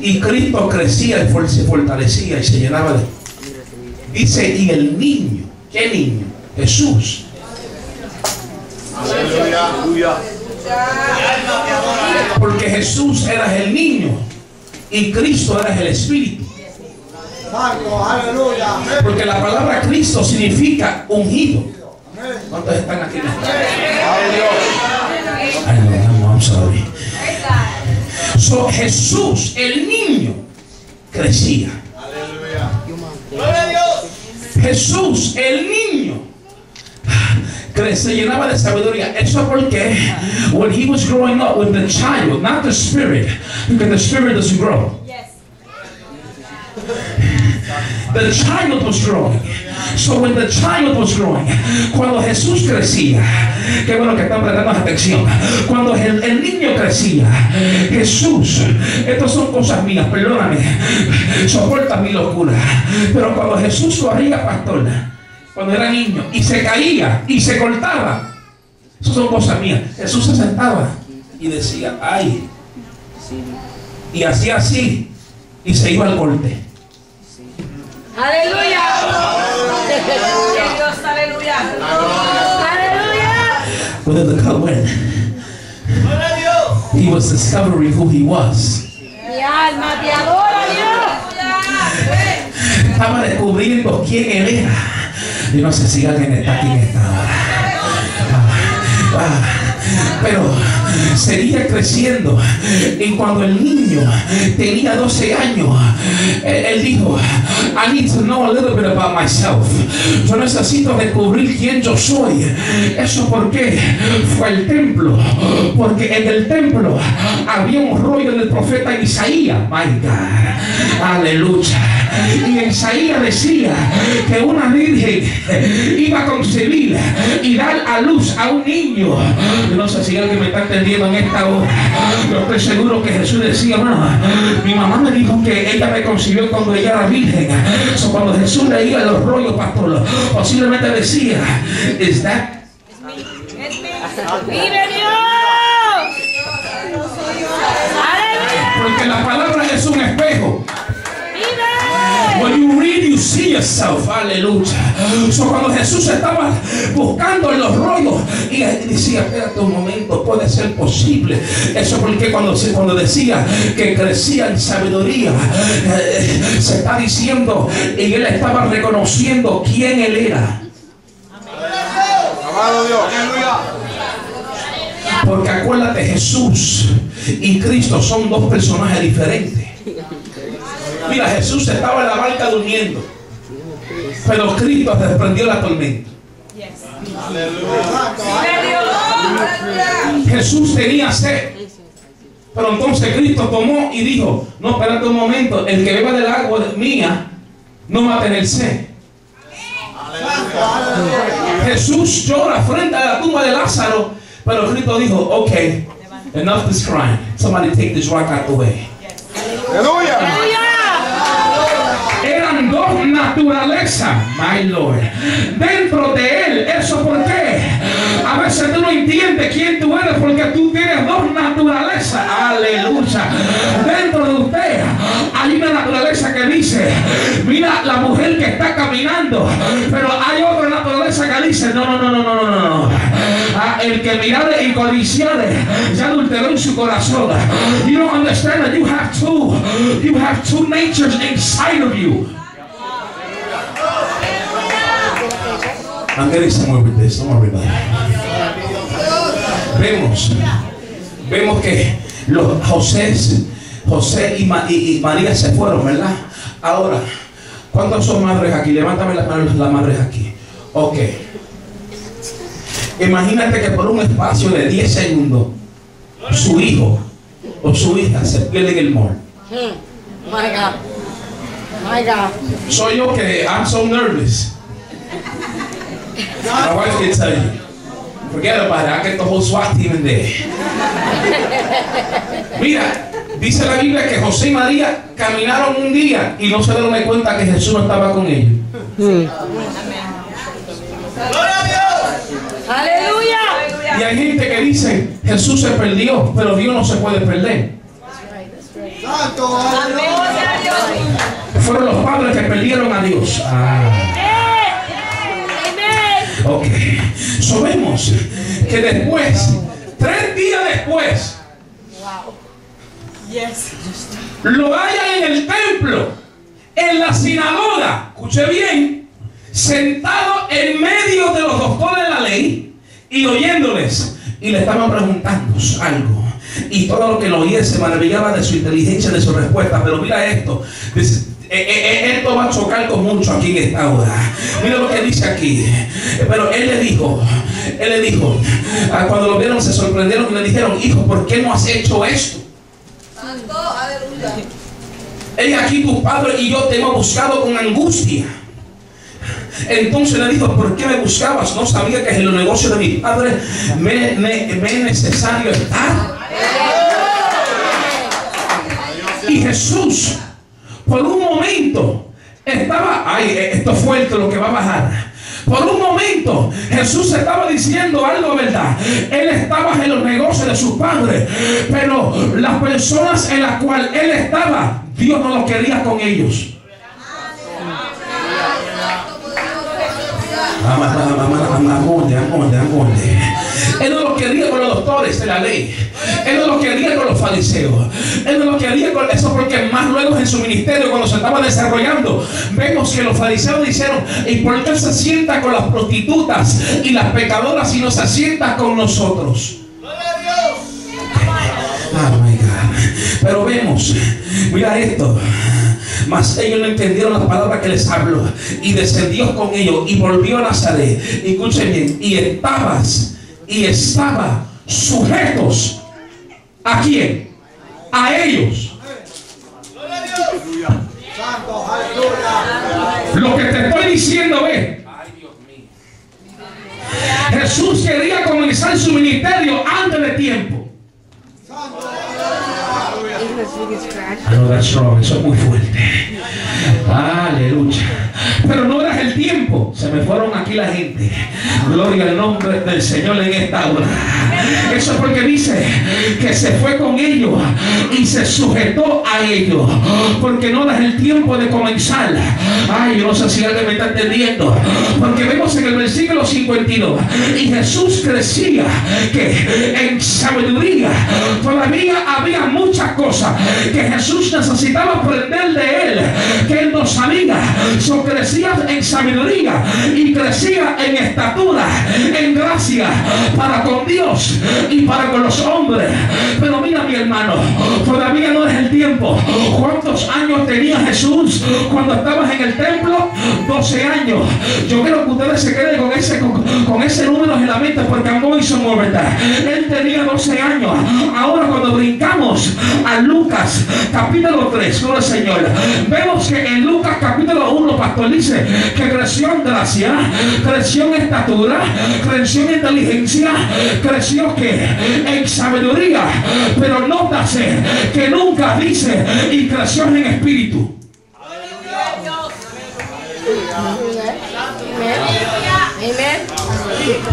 y Cristo crecía y se fortalecía y se llenaba de... Dice: y el niño. ¿Qué niño? Jesús. Aleluya. Porque Jesús era el niño y Cristo era el Espíritu. Santo, aleluya. Porque la palabra Cristo significa ungido. ¿Cuántos están aquí? Ay, no, I'm sorry. So, Jesús, el niño, crecía. Jesús, el niño, se llenaba de sabiduría. Eso porque when he was growing up with the child, not the spirit, because the spirit doesn't grow. The child was growing. So when the child was growing, cuando Jesús crecía, qué bueno que están prestando atención. Cuando el niño crecía, Jesús, estas son cosas mías, perdóname, soporta mi locura. Pero cuando Jesús corría, pastor, cuando era niño y se caía y se cortaba, esas son cosas mías. Jesús se sentaba y decía: ay, y hacía así y se iba al corte. Aleluya. Dios, aleluya. Aleluya. Within the cut went, he was discovering who he was. Mi alma te adora, Dios. Estaba descubriendo quién él era. Yo no sé si alguien está aquí en esta hora. Pero seguía creciendo. Y cuando el niño tenía 12 años, él dijo: I need to know a little bit about myself. Yo necesito descubrir quién yo soy. Eso porque fue al templo. Porque en el templo había un rollo del profeta Isaías. My God. Aleluya. Y Isaías decía que una virgen iba a concebir y dar a luz a un niño. Yo no sé si alguien me está entendiendo en esta hora. Yo estoy seguro que Jesús decía, no, mi mamá me dijo que ella me concibió cuando ella era virgen. Cuando Jesús leía los rollos, pastor, posiblemente decía, ¿es that? ¡Vive Dios! Porque la palabra es un espejo. ¡Vive! When you read, you see yourself. Aleluya. Cuando Jesús estaba buscando en los rollos y decía, espérate un momento, puede ser posible. Eso porque cuando decía que crecía en sabiduría, se está diciendo, y él estaba reconociendo quién él era. Amado Dios. Aleluya. Porque acuérdate, Jesús y Cristo son dos personajes diferentes. Mira, Jesús estaba en la barca durmiendo, pero Cristo desprendió la tormenta. Jesús tenía sed, pero entonces Cristo tomó y dijo, no, espérate un momento, el que beba del agua mía no va a tener sed. Jesús llora frente a la tumba de Lázaro, pero Cristo dijo, ok, enough this crying. Somebody take this rock out the way. Aleluya. Eran dos naturalezas, my Lord, dentro de él. ¿Eso por qué? A veces tú no entiendes quién tú eres porque tú tienes dos naturalezas. Aleluya. Dentro de usted hay una naturaleza que dice, mira la mujer que está caminando, pero hay otra naturaleza que dice, no. El que mirare y codiciare ya adulteró en su corazón. You don't understand that you have two natures inside of you. I'm getting somewhere with this. Don't worry about it. Vemos que los José y María se fueron, ¿verdad? Ahora, ¿cuántos son madres aquí? Levántame las manos las madres aquí. Ok. Imagínate que por un espacio de 10 segundos su hijo o su hija se pierde en el mall. My God. Soy yo que I'm so nervous. My wife can tell you. Forget about it. I get the whole SWAT team in there. Mira, dice la Biblia que José y María caminaron un día y no se dieron cuenta que Jesús no estaba con ellos. Aleluya. Y hay gente que dice, Jesús se perdió, pero Dios no se puede perder. Santo. Fueron los padres que perdieron a Dios. Ok. Sabemos que después, 3 días después, lo hallan en el templo, en la sinagoga, escuche bien, sentado en medio de los doctores de la ley y oyéndoles, y le estaban preguntando algo, y todo lo que lo oía se maravillaba de su inteligencia, de su respuesta. Pero mira esto, esto va a chocar con mucho aquí en esta hora. Mira lo que dice aquí. Pero él le dijo, cuando lo vieron se sorprendieron y le dijeron, hijo, ¿por qué no has hecho esto? Santo, aleluya. He aquí tu padre y yo te hemos buscado con angustia. Entonces le dijo, ¿por qué me buscabas? No sabía que en los negocios de mi padre me es necesario estar. Y Jesús, por un momento, estaba, esto es fuerte lo que va a bajar. Por un momento Jesús estaba diciendo algo, ¿verdad? Él estaba en los negocios de su padre, pero las personas en las cuales él estaba, Dios no lo quería con ellos. Él no lo quería con los doctores de la ley. Él no lo quería con los fariseos. Él no lo quería con eso, porque más luego en su ministerio, cuando se estaba desarrollando, vemos que los fariseos dijeron, ¿y por qué se sienta con las prostitutas y las pecadoras y no se sienta con nosotros? Oh my God. Pero vemos, mira esto. Mas ellos no entendieron la palabra que les habló, y descendió con ellos y volvió a Nazaret. Y escuchen bien, y estaba sujetos ¿a quién? A ellos. Santo, aleluya. Lo que te estoy diciendo es, Jesús quería comenzar su ministerio antes de tiempo. No, that's wrong. Eso es muy fuerte. Aleluya. Pero no era el tiempo. Se me fueron aquí la gente. Gloria al nombre del Señor en esta hora. Eso es porque dice que se fue con ellos y se sujetó a ellos, porque no era el tiempo de comenzar. Ay, yo no sé si alguien me está entendiendo, porque vemos en el versículo 52, y Jesús crecía que en sabiduría. Todavía había muchas cosas que Jesús necesitaba aprender de él, que él no sabía. So crecía en sabiduría y crecía en estatura, en gracia para con Dios y para con los hombres. Pero mira, mi hermano, todavía no es el tiempo. ¿Cuántos años tenía Jesús cuando estabas en el templo? 12 años. Yo quiero que ustedes se queden con ese número en la mente, porque I'm hizo verdad. Él tenía 12 años. Ahora cuando brincamos a Lucas capítulo 3, gloria al Señor, vemos que en Lucas capítulo 1, pastor, dice que creció en gracia, creció en estatura, creció en inteligencia, creció que en sabiduría, pero nótase que nunca dice y creció en espíritu.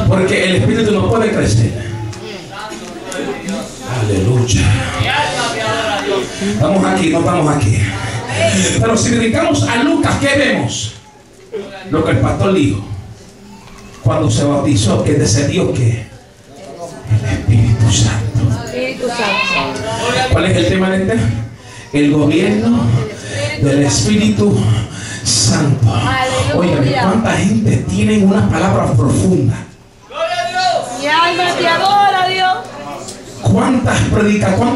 Porque el espíritu no puede crecer. Aleluya. Estamos aquí, no estamos aquí. Pero si dedicamos a Lucas, ¿qué vemos? Lo que el pastor dijo cuando se bautizó, que descendió ¿qué? El Espíritu Santo. ¿Cuál es el tema de este? El gobierno del Espíritu Santo. Oigan, ¿cuánta gente tiene una palabra profunda? Mi alma te adora, Dios. ¿Cuántos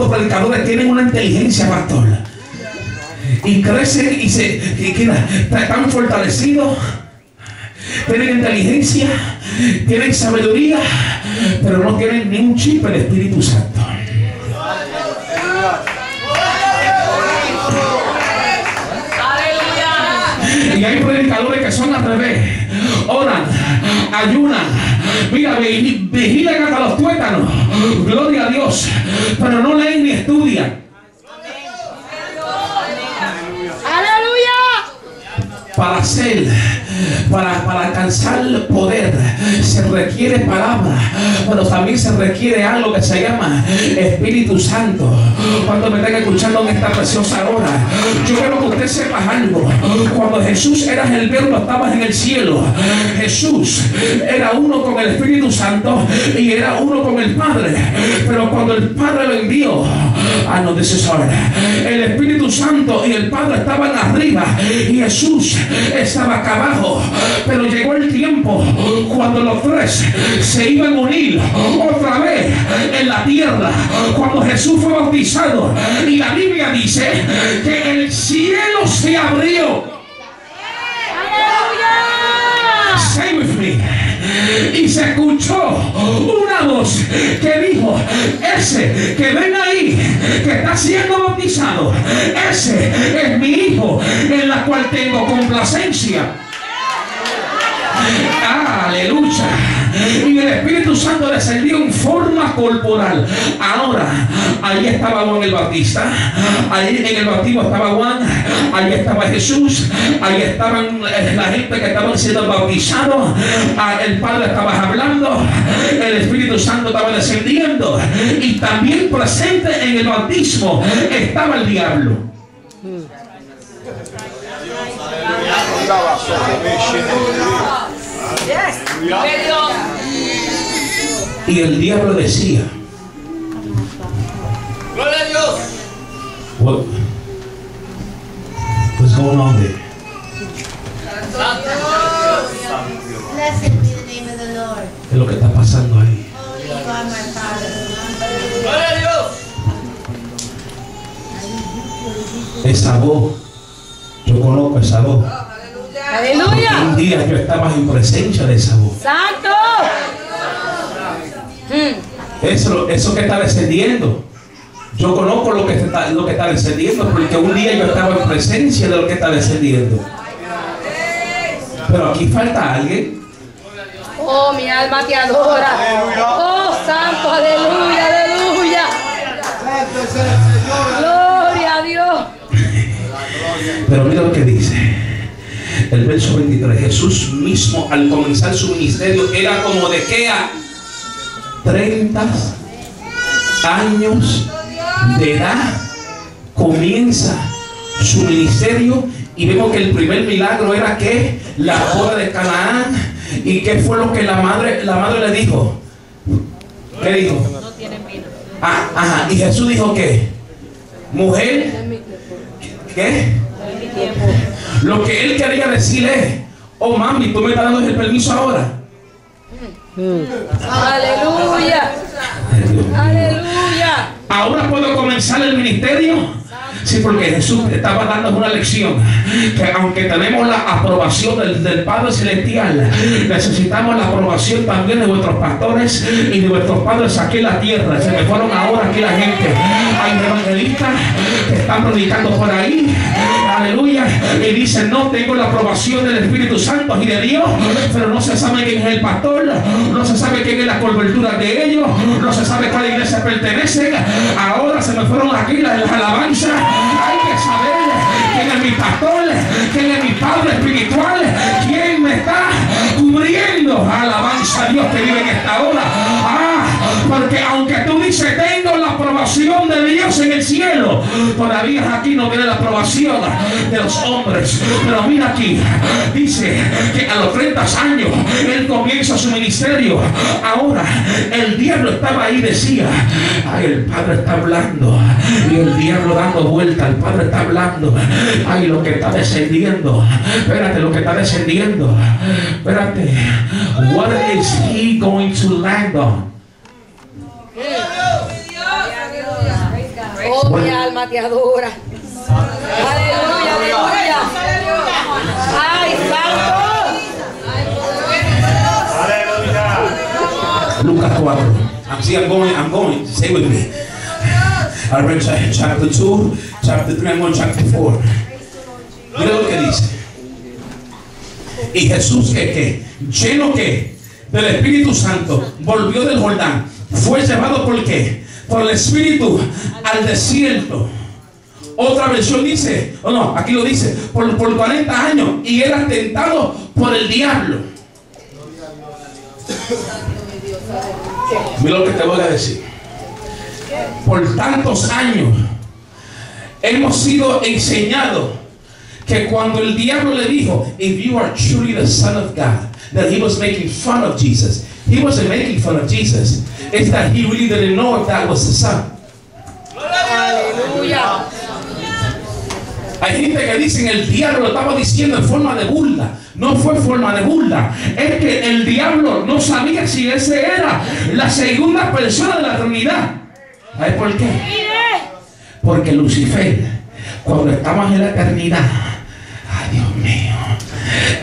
predicadores tienen una inteligencia, pastor? Y crecen y están fortalecidos, tienen inteligencia, tienen sabiduría, pero no tienen ni un chip del Espíritu Santo. Y hay predicadores que son al revés. Oran, ayunan, mira, vigilan hasta los tuétanos, gloria a Dios, pero no leen ni estudian. Para alcanzar el poder se requiere palabra, pero también se requiere algo que se llama Espíritu Santo. Cuando me están escuchando en esta preciosa hora, yo quiero que usted sepa algo. Cuando Jesús era el verbo, estaba en el cielo. Jesús era uno con el Espíritu Santo y era uno con el Padre. Pero cuando el Padre lo envió, no, this is hard. El Espíritu Santo y el Padre estaban arriba y Jesús estaba acá abajo. Pero llegó el tiempo cuando los tres se iban a unir otra vez en la tierra, cuando Jesús fue bautizado, y la Biblia dice que el cielo se abrió. Say with me. Y se escuchó una voz que dijo: ese que ven ahí, que está siendo bautizado, ese es mi hijo, en la cual tengo complacencia. Aleluya. Y el Espíritu Santo descendió en forma corporal. Ahora, ahí estaba Juan el Bautista, ahí en el bautismo estaba Juan, ahí estaba Jesús, ahí estaban la gente que estaban siendo bautizados, el Padre estaba hablando, el Espíritu Santo estaba descendiendo, y también presente en el bautismo estaba el diablo. Y el diablo decía: ¡Gloria a Dios! What's going on there? Blessed be the name of the Lord. ¿Qué es lo que está pasando ahí? Holy God, my Father. ¡Gloria a Dios! Esa voz, yo conozco esa voz. Aleluya. Un día yo estaba en presencia de esa voz. Santo. Eso que está descendiendo, Yo conozco lo que está descendiendo, porque un día yo estaba en presencia de lo que está descendiendo. Pero aquí falta alguien. Oh, mi alma te adora. Oh, santo, aleluya, aleluya. Gloria a Dios. Pero mira lo que dice el verso 23. Jesús mismo al comenzar su ministerio era como de que a 30 años de edad comienza su ministerio, y vemos que el primer milagro era que la boda de Canaán. ¿Y qué fue lo que la madre le dijo? ¿Qué dijo? No tienen vino. Ajá. Y Jesús dijo ¿qué? Mujer, ¿qué? Lo que él quería decir es: oh mami, tú me estás dando el permiso ahora. Aleluya. Aleluya. Ahora puedo comenzar el ministerio. Sí, porque Jesús estaba dando una lección, que aunque tenemos la aprobación del Padre Celestial, necesitamos la aprobación también de vuestros pastores y de vuestros padres aquí en la tierra. Se me fueron ahora aquí la gente. Hay evangelistas que están predicando por ahí, aleluya, y dicen: no tengo la aprobación del Espíritu Santo y de Dios, pero no se sabe quién es el pastor, no se sabe quién es la cobertura de ellos, no se sabe cuál iglesia pertenecen. Ahora se me fueron aquí las alabanzas. Hay que saber quién es mi pastor, quién es mi padre espiritual, quién me está cubriendo. Alabanza a Dios que vive en esta hora. Porque aunque tú dices: tengo la aprobación de Dios en el cielo, todavía aquí no viene la aprobación de los hombres. Pero mira aquí, dice que a los 30 años él comienza su ministerio. Ahora el diablo estaba ahí, decía: ay, el Padre está hablando. Y el diablo dando vuelta: el Padre está hablando. Ay, lo que está descendiendo. Espérate, lo que está descendiendo. Espérate. What is he going to land on? Oh, mi alma te adora. Aleluya, aleluya. Ay, santo. Lucas 4. I'm going. Stay with me. I read chapter 2, chapter 3, I'm going chapter 4. Mira lo que dice. Y Jesús que lleno del Espíritu Santo, volvió del Jordán. Fue llevado por qué? Por el Espíritu al desierto. Otra versión dice, aquí lo dice, por 40 años, y era tentado por el diablo. Mira lo que te voy a decir. Por tantos años hemos sido enseñados que cuando el diablo le dijo: if you are truly the Son of God, that he was making fun of Jesus. He wasn't making fun of Jesus. It's that he really didn't know if that was the Son. Aleluya. Hay gente que dicen: el diablo lo estaba diciendo en forma de burla. No fue forma de burla. Es que el diablo no sabía si ese era la segunda persona de la Trinidad. ¿Sabes por qué? Porque Lucifer, cuando estaba en la eternidad, ay Dios mío,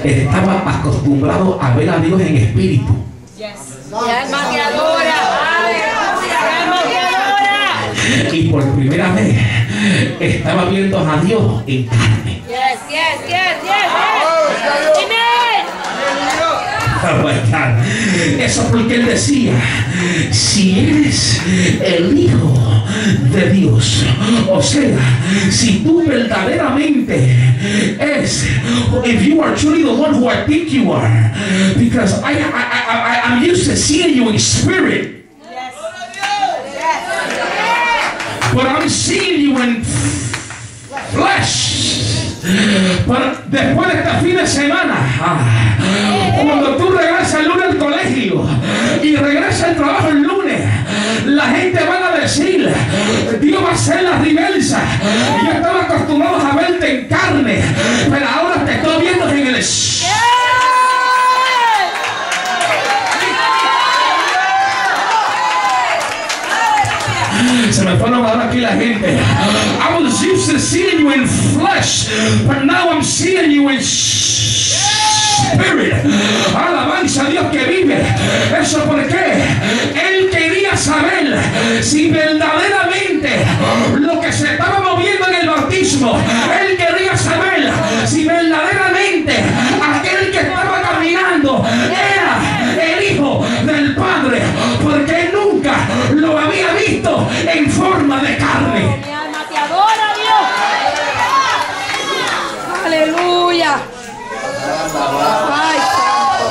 estaba acostumbrado a ver a Dios en espíritu. Mi alma te adora. Aleluya. Mi alma te adora. Y por primera vez estaba viendo a Dios en carne. Yes. Oh my God. Eso porque él decía: si eres el Hijo de Dios, o sea, si tú verdaderamente if you are truly the one who I think you are, because I'm used to seeing you in spirit, but I'm seeing you in flesh. Pero después de este fin de semana, cuando tú regresas el lunes al colegio y regresas al trabajo el lunes, la gente va a decir: Dios va a hacer la reversa. Yo estaba acostumbrado a verte en carne, pero ahora te estoy viendo en el espíritu. Se me fueron ahora aquí la gente. I was used to seeing you in flesh, but now I'm seeing you in spirit. Alabanza a Dios que vive. Eso porque él quería saber si verdaderamente Ay, santo.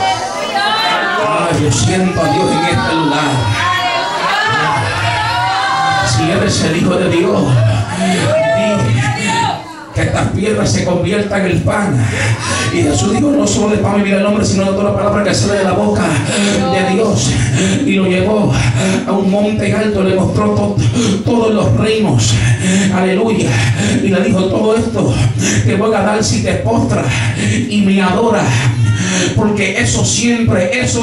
Ay, yo siento a Dios en este lugar. Si eres el Hijo de Dios, que estas piedras se conviertan en el pan. Y Jesús dijo: no solo de pan vivirá el hombre, sino de toda la palabra que sale de la boca de Dios. Y lo llevó a un monte alto, le mostró todos los reinos. Aleluya. Y le dijo: todo esto te voy a dar si te postras y me adoras. Porque eso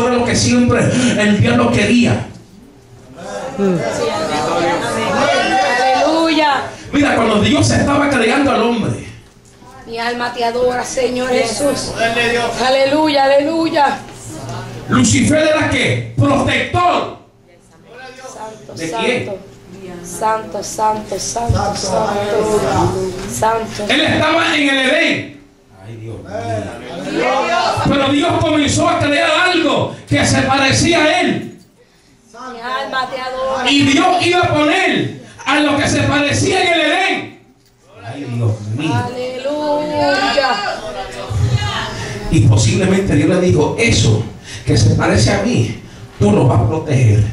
era lo que siempre el diablo quería. Aleluya. Mira, cuando Dios estaba creando al hombre, Mi alma te adora, Señor Jesús. Aleluya, aleluya. Lucifer era ¿qué? Protector. Santo, ¿De quién? santo, santo, santo, santo, santo. Él estaba en el Edén. Ay, Dios mío. Pero Dios comenzó a crear algo que se parecía a él. Mi alma te adora. Y Dios iba a poner a lo que se parecía en el Edén. Ay, Dios mío. Aleluya. Y posiblemente Dios le dijo: eso que se parece a mí, tú lo vas a proteger.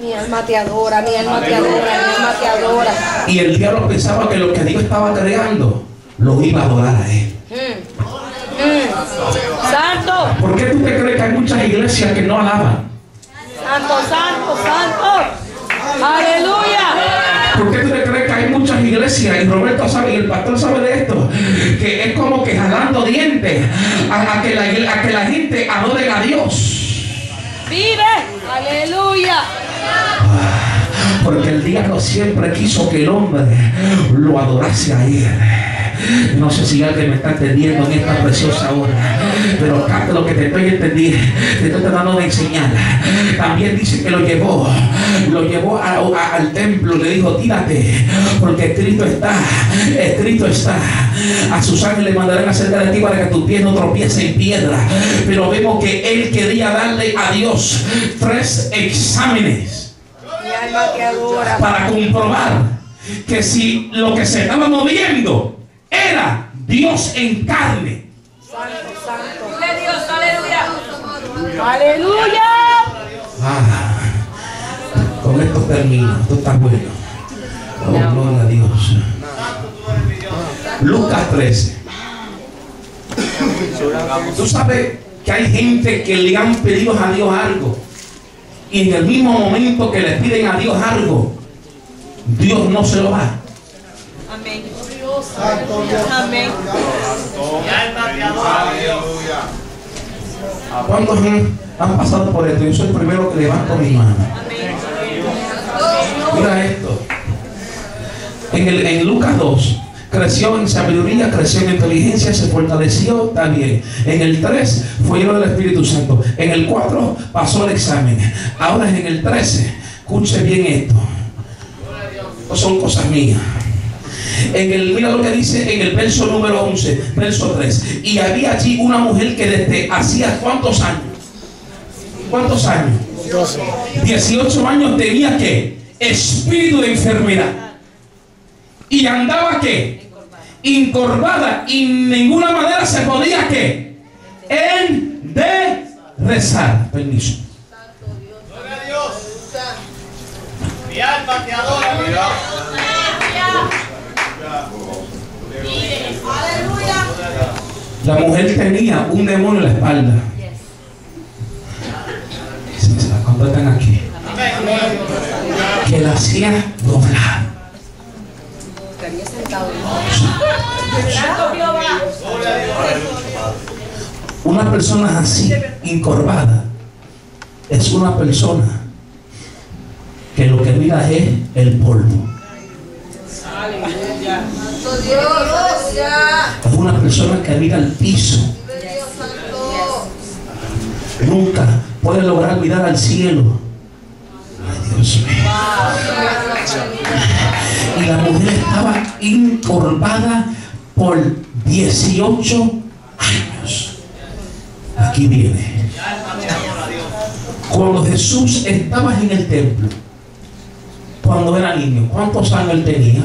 Mi alma te adora, mi alma te adora, mi alma te adora. Y el diablo pensaba que lo que Dios estaba creando lo iba a adorar a él. Santo, ¿Por qué tú te crees que hay muchas iglesias que no alaban? santo, santo, santo. Aleluya. ¿Por qué tú te crees que hay muchas iglesias? Y Roberto sabe, y el pastor sabe de esto, que es como que jalando dientes a que la gente adore a Dios. Vive. Aleluya. Porque el diablo siempre quiso que el hombre lo adorase a él. No sé si alguien me está entendiendo en esta preciosa hora, pero capta lo que te estoy entendiendo, te estoy tratando de enseñar. También dice que lo llevó al templo, le dijo: tírate, porque escrito está, a sus ángeles le mandarán acerca de ti para que tu pie no tropiece en piedra. Pero vemos que él quería darle a Dios 3 exámenes Mi alma te adora. para comprobar que si lo que se estaba moviendo era Dios en carne. Santo, santo. De Dios, aleluya. Aleluya. Con esto termino. Esto está bueno. Oh, gloria a Dios. Lucas 13. Tú sabes que hay gente que le han pedido a Dios algo, y en el mismo momento que le piden a Dios algo, Dios no se lo da. Amén. Amén. ¿Cuántos han pasado por esto? Yo soy el primero que levanto mi mano. Mira esto. En Lucas 2, creció en sabiduría, creció en inteligencia, se fortaleció también. En el 3 fue lleno del Espíritu Santo. En el 4 pasó el examen. Ahora en el 13, escuche bien esto. No son cosas mías. Mira lo que dice en el verso número 11, verso 3. Y había allí una mujer que desde hacía ¿cuántos años? ¿Cuántos años? 18 años tenía ¿qué? Espíritu de enfermedad. Y andaba ¿qué? Encorvada, y en ninguna manera se podía ¿qué? Enderezar. Permiso. Gloria a Dios. Mi alma te adora, mi Dios. La mujer tenía un demonio en la espalda. ¿Cuántos están aquí? Que la hacía doblar. Una persona así, encorvada, es una persona que lo que mira es el polvo. Es una persona que mira el piso. Nunca puede lograr mirar al cielo. Ay, Dios mío. Y la mujer estaba encorvada por 18 años. Aquí viene. Cuando Jesús estaba en el templo, cuando era niño, ¿cuántos años él tenía?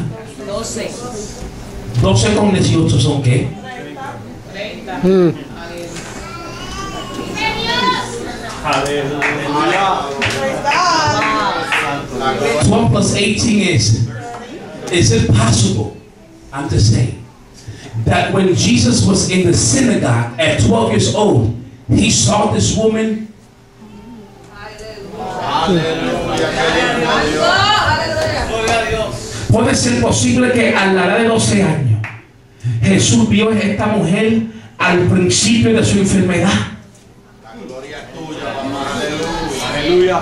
12. 12 con 18 son ¿qué? 30. Aleluya. 12 plus 18 is it possible, I'm just saying, that when Jesus was in the synagogue at 12 years old, he saw this woman? Puede ser posible que a la edad de 12 años Jesús vio a esta mujer al principio de su enfermedad. Aleluya.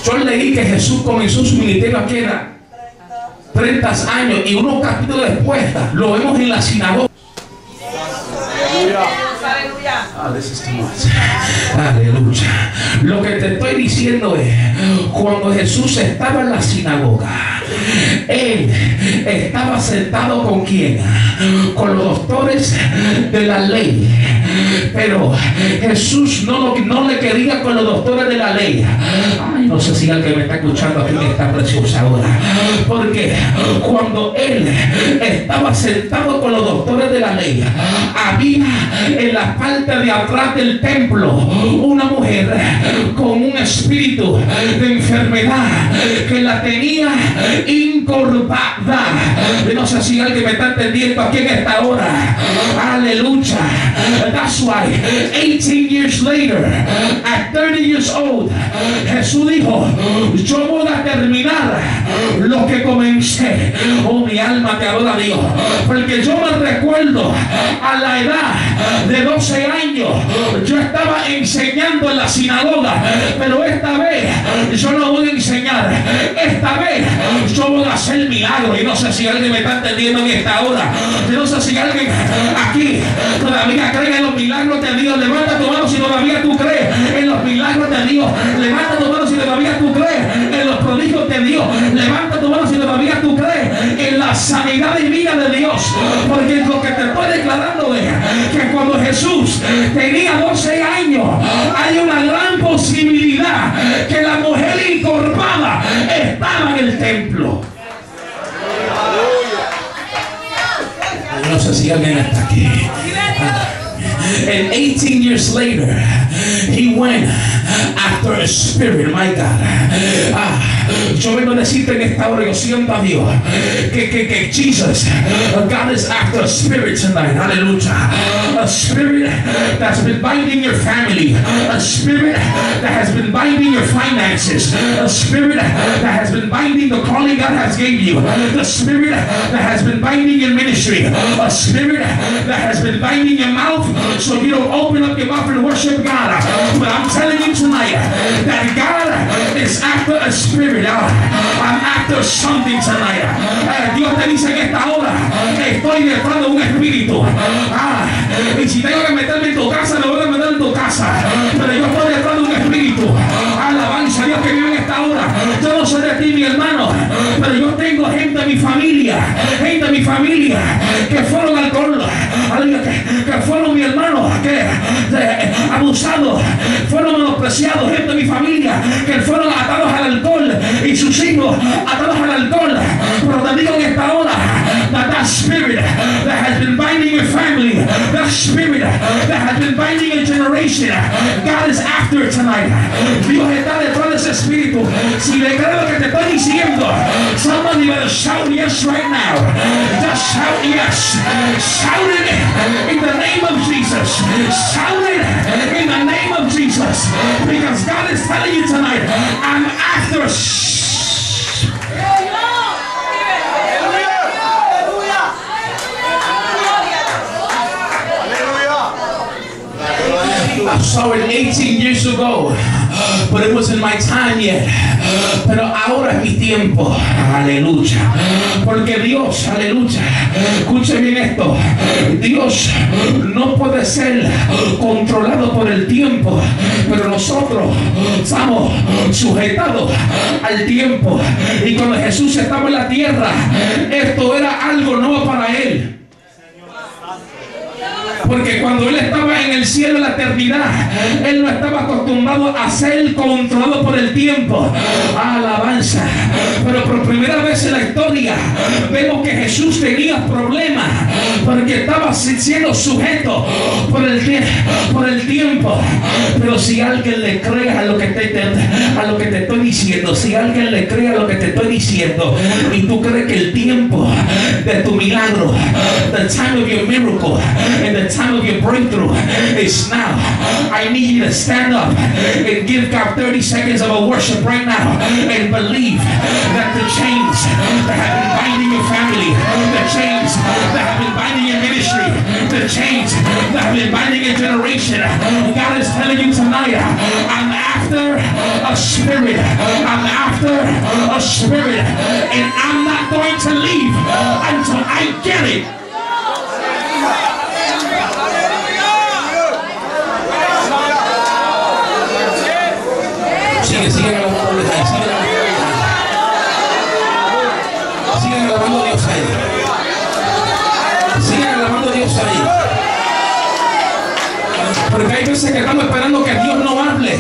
Yo leí que Jesús comenzó su ministerio aquí era 30 años y unos capítulos después lo vemos en la sinagoga. Aleluya. Lo que te estoy diciendo es, cuando Jesús estaba en la sinagoga, él estaba sentado ¿con quién? Con los doctores de la ley. Pero Jesús no le quería con los doctores de la ley. Ay, no sé si alguien me está escuchando aquí en esta preciosa hora. Porque cuando él estaba sentado con los doctores de la ley, había en la parte de atrás del templo una mujer con un espíritu de enfermedad que la tenía encorvada. No sé si alguien me está entendiendo aquí en esta hora. Aleluya. That's why 18 years later, at 30 years old, Jesús dijo, yo voy a terminar lo que comencé. Oh, mi alma te adora, Dios. Porque yo me recuerdo a la edad de 12 años, yo estaba enseñando en la sinagoga, pero esta vez yo no voy a enseñar. Esta vez yo voy a hacer milagros. Y no sé si alguien me está entendiendo en esta hora. Yo no sé si alguien aquí todavía cree en los milagros de Dios. Levanta tu mano si todavía tú crees en los milagros de Dios. Levanta tu mano si todavía tú crees en los prodigios de Dios. Levanta tu mano si todavía tú crees en la sanidad divina de Dios. Porque lo que te estoy declarando es que cuando Jesús tenía 12 años, hay una gran posibilidad que la mujer encorvada estaba en el templo. No sé si alguien está aquí. And 18 years later, he went after a spirit, my God. Yo vengo a decirte en esta hora, yo siento a Dios que Jesus, God is after a spirit tonight. Hallelujah. A spirit that's been binding your family, a spirit that has been binding your finances, a spirit that has been binding the calling God has gave you, the spirit that has been binding your ministry, a spirit that has been binding your mouth so you don't open up your mouth and worship God. But I'm telling you tonight that God is after a spirit. I'm after something tonight. Dios te dice en esta hora, estoy detrás de un espíritu. Y si tengo que meterme en tu casa, me voy a meter en tu casa. Pero yo estoy detrás de un espíritu. Alabanza a Dios que vive en esta hora. Yo no soy de ti, mi hermano, pero yo tengo gente de mi familia, que fueron alcohol, que fueron mi hermano, que abusados, fueron menospreciados, gente de mi familia que fueron atados al alcohol y sus hijos atados al alcohol. Pero te digo en esta hora that spirit that has been binding your family, that spirit that has been binding your generation, God is after tonight. Dios está detrás de ese espíritu. Si le creo lo que te estoy diciendo, somebody better shout yes right now. Just shout yes. Shout it in the name of Jesus. Shout it in the name of Jesus. Because God is telling you tonight, I'm after a I saw it 18 years ago, but it wasn't my time yet. Pero ahora es mi tiempo. Aleluya. Porque Dios, aleluya, escuchen bien esto, Dios no puede ser controlado por el tiempo, pero nosotros estamos sujetados al tiempo. Y cuando Jesús estaba en la tierra, esto era algo nuevo para él. Porque cuando él estaba en el cielo en la eternidad, él no estaba acostumbrado a ser controlado por el tiempo. Alabanza. Pero por primera vez en la historia vemos que Jesús tenía problemas porque estaba siendo sujeto por el el tiempo. Pero si alguien le cree a lo que te estoy diciendo, si alguien le cree a lo que te estoy diciendo, y tú crees que el tiempo de tu milagro, the time of your miracle and the time of your breakthrough is now, I need you to stand up and give God 30 seconds of a worship right now and believe that the chains that have been binding your family, the chains that have been binding your ministry, the chains that have been binding your generation, God is telling you tonight, I'm after a spirit. I'm after a spirit, and I'm not going to leave until I get it. Sigue alabando Dios ahí. Sigue alabando Dios ahí. Sigue alabando Dios ahí. Porque hay veces que estamos esperando que Dios no hable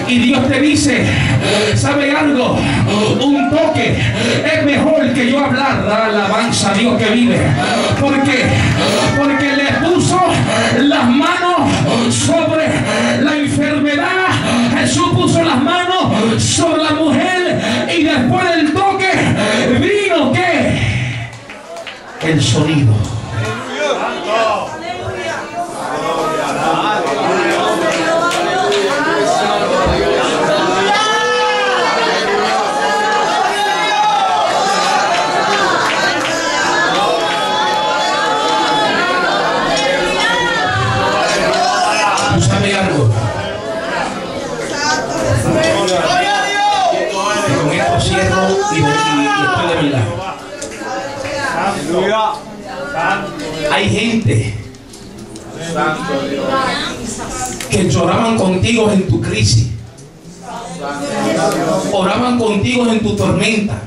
y Dios te dice, ¿sabe algo? Un toque es mejor que yo hablar. La alabanza a Dios que vive. Porque le puso las manos sobre la enfermedad. Jesús puso las manos sobre la mujer y después del toque vino ¿qué? El sonido. ¿Tú sabes algo? Con esto cierro y estoy de verdad. Hay gente que lloraban contigo en tu crisis, oraban contigo en tu tormenta,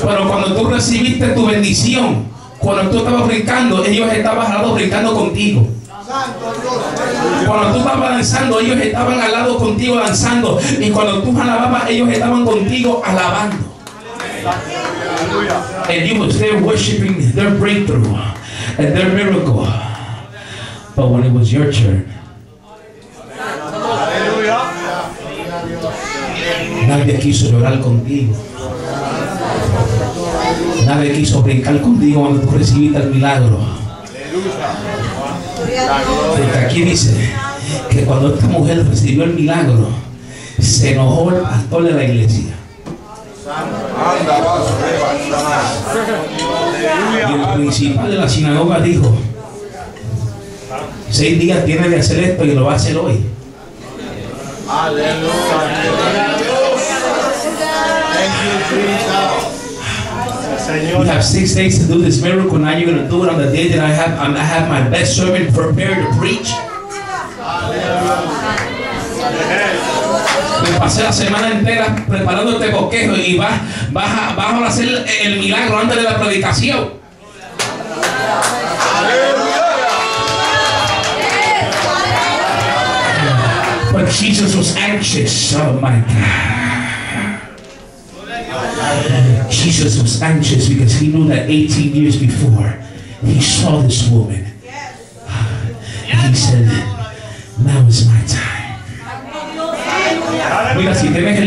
pero cuando tú recibiste tu bendición, cuando tú estabas brincando, ellos estaban al lado brincando contigo. Cuando tú estabas danzando, ellos estaban al lado contigo danzando, y cuando tú alababas, ellos estaban contigo alabando. And you was there worshiping their breakthrough and their miracle. But when it was your turn, nadie quiso llorar contigo. Nadie quiso brincar contigo cuando tú recibiste el milagro. Porque aquí dice que cuando esta mujer recibió el milagro, se enojó el pastor de la iglesia. Y el principal de la sinagoga dijo: 6 días tiene de hacer esto y lo va a hacer hoy. You have 6 days to do this miracle. Now you're going to do it on the day that I have my best servant prepared to preach. Me pasé la semana entera preparando este bosquejo y vas a hacer el milagro antes de la predicación. But Jesus was anxious. Oh my God. Jesus was anxious because he knew that 18 years before he saw this woman. And he said, now is my time. Mira, si tienes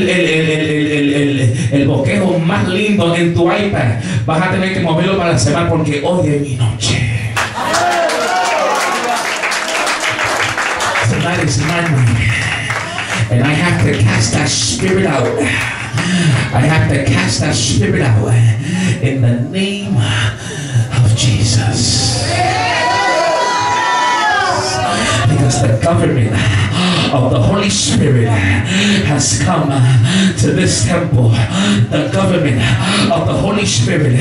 el bosquejo más lindo en tu iPad, vas a tener que moverlo para la semana porque hoy es mi noche. Tonight is my night. And I have to cast that spirit out. I have to cast that spirit out in the name of Jesus. Because the government of the Holy Spirit has come to this temple. The government of the Holy Spirit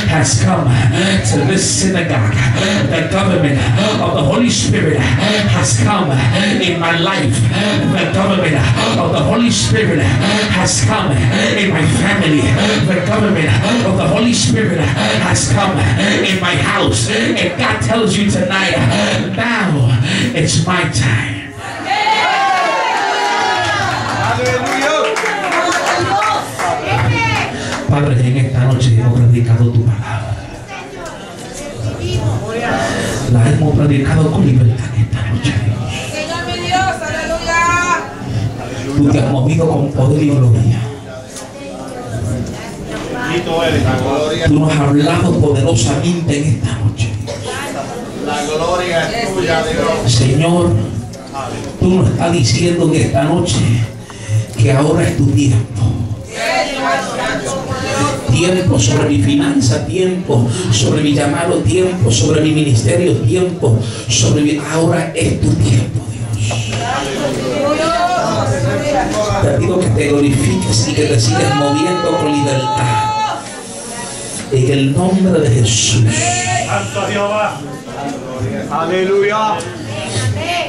has come to this synagogue. The government of the Holy Spirit has come in my life. The government of the Holy Spirit has come in my family. The government of the Holy Spirit has come in my house. And God tells you tonight, now it's my time. Padre, en esta noche hemos predicado tu palabra. La hemos predicado con libertad en esta noche, Dios. Señor mi Dios, aleluya. Tú te has movido con poder y gloria. Tú nos has hablado poderosamente en esta noche. La gloria es tuya, Dios. Señor, tú nos estás diciendo en esta noche que ahora es tu tiempo. Tiempo sobre mi finanza, tiempo sobre mi llamado, tiempo sobre mi ministerio, tiempo sobre mi... Ahora es tu tiempo, Dios. Te pido que te glorifiques y que te sigas moviendo con libertad. En el nombre de Jesús. Santo Jehová. Aleluya.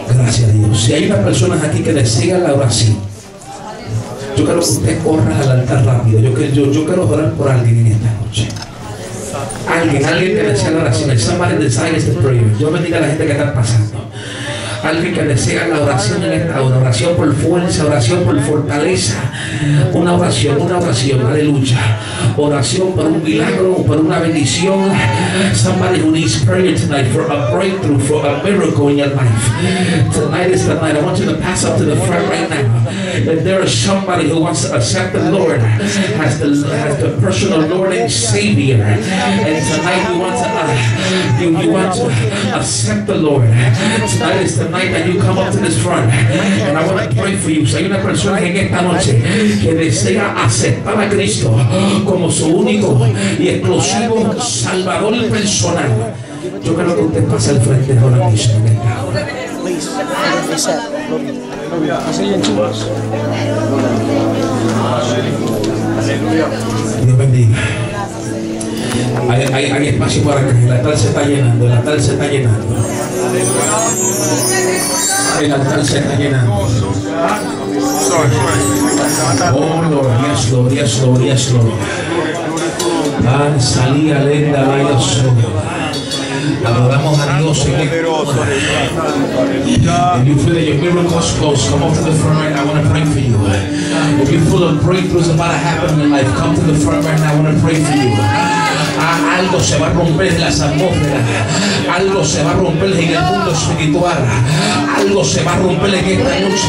Gracias a Dios. Si hay unas personas aquí que desean la oración, yo quiero que usted corra al altar rápido. Yo quiero orar por alguien en esta noche. Alguien que desea la oración. Somebody desires the prayer. Yo bendiga a la gente que está pasando. Alguien que desea la oración en esta hora. Oración por fuerza, oración por fortaleza. Una oración, aleluya. Oración por un milagro, por una bendición. Somebody who needs prayer tonight for a breakthrough, for a miracle in your life. Tonight is the night. I want you to pass up to the front right now. If there is somebody who wants to accept the Lord as the personal Lord and Savior, and tonight you want to accept the Lord. Tonight is the night that you come up to this front, and I want to pray for you. Si hay una persona en esta noche que desea aceptar a Cristo como su único y exclusivo Salvador personal, yo creo que usted pasa al frente ahora mismo en esta hora. Dios bendiga. Hay espacio para que el altar se está llenando, el altar se está llenando. El altar se está llenando. Oh, gloria, gloria, gloria, gloria. Salía lenda, vaya sola. Adoramos a Dios en el hora. If you feel that your miracle's close, come up to the front right now. I want to pray for you. If you feel a breakthrough is about to happen in your life, come to the front right now. I want to pray for you. Algo se va a romper en las atmósferas. Algo se va a romper en el mundo espiritual. Algo se va a romper en esta noche.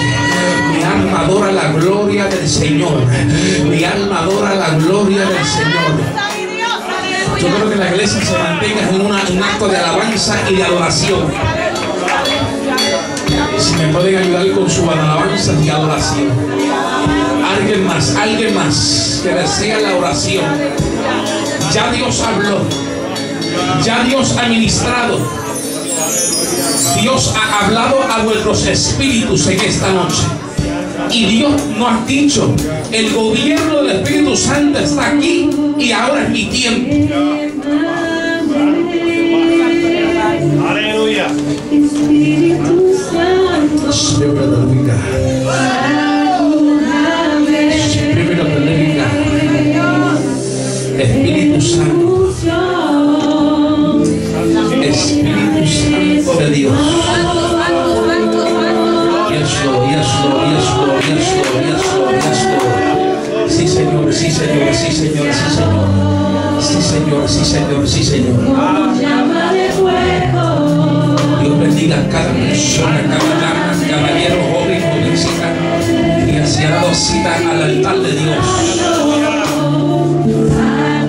Mi alma adora la gloria del Señor. Mi alma adora la gloria del Señor. Yo creo que la iglesia se mantenga en un acto de alabanza y de adoración. Si me pueden ayudar con su alabanza y adoración. Alguien más que desea la oración. Ya Dios habló. Ya Dios ha ministrado. Dios ha hablado a vuestros espíritus en esta noche. Y Dios nos ha dicho, el gobierno del Espíritu Santo está aquí y ahora es mi tiempo. Aleluya. Spirit of the living God. Spirit of the living God. Espíritu Santo. Espíritu Santo de Dios. Yes, Lord, yes, Lord, yes, Lord, yes, Lord, yes, Lord, yes, Lord. Sí, Señor, sí, Señor, sí, Señor, sí, Señor. Sí, Señor, sí, Señor, sí, Señor. Dios bendiga a cada persona, cada dama, caballero, joven, jovencita, que se ha dado cita al altar de Dios.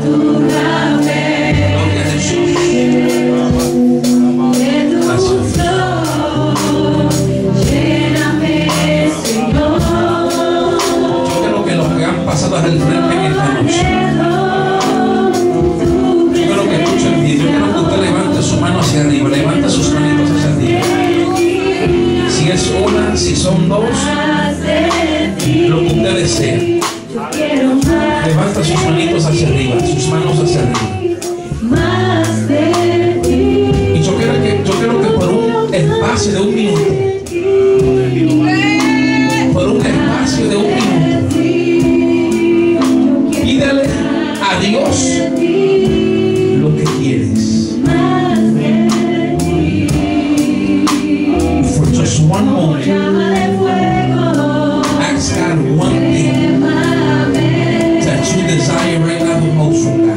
Gloria a Jesús. Gracias. Pasadas al frente en esta noche. Yo quiero que escuchen bien. Yo quiero que usted levante su mano hacia arriba. Levanta sus manitos hacia arriba. Si es una, si son dos, lo que usted desea. Levanta sus manitos hacia arriba. Sus manos hacia arriba. Y yo quiero que por un espacio de un minuto, por un espacio de un minuto, pídale a Dios lo que quieres. For just one moment, ask God one thing that you desire right now the most from God.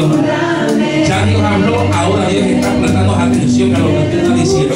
atención. Ya Dios habló, ahora Dios está prestando atención a lo que usted está diciendo.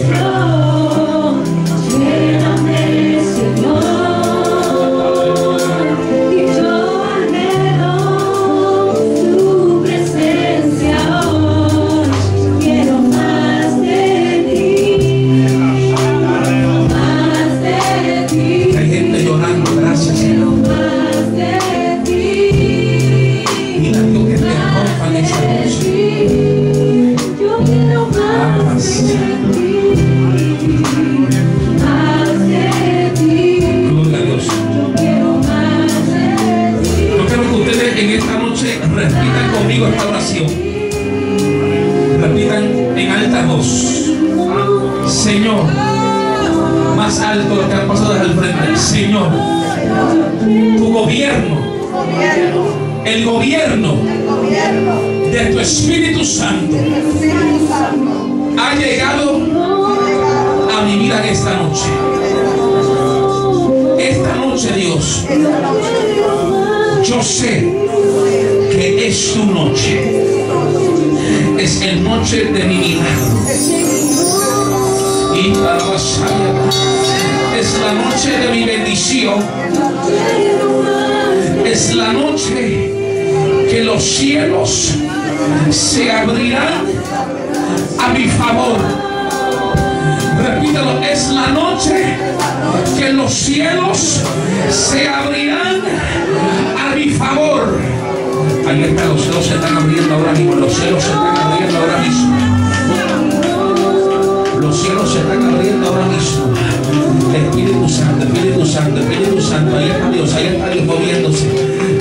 Repitan conmigo esta oración. Repitan en alta voz. Señor, más alto lo que han pasado desde el frente. Señor, tu gobierno, el gobierno de tu Espíritu Santo ha llegado a mi vida en esta noche. Esta noche, Dios, yo sé que es tu noche, es el noche de mi milagro, y es la noche de mi bendición, es la noche que los cielos se abrirán a mi favor. Repítalo, es la noche que los cielos se abrirán a mi favor. Ahí está, los cielos se están abriendo ahora mismo, los cielos se están abriendo ahora mismo. Los cielos se están abriendo ahora mismo. Espíritu Santo, Espíritu Santo, Espíritu Santo. Ahí está Dios moviéndose.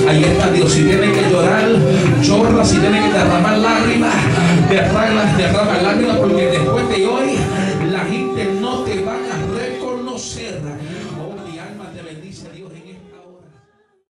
Ahí está Dios. Si tiene que llorar, llora. Si tiene que derramar lágrimas, derrama lágrimas, porque después de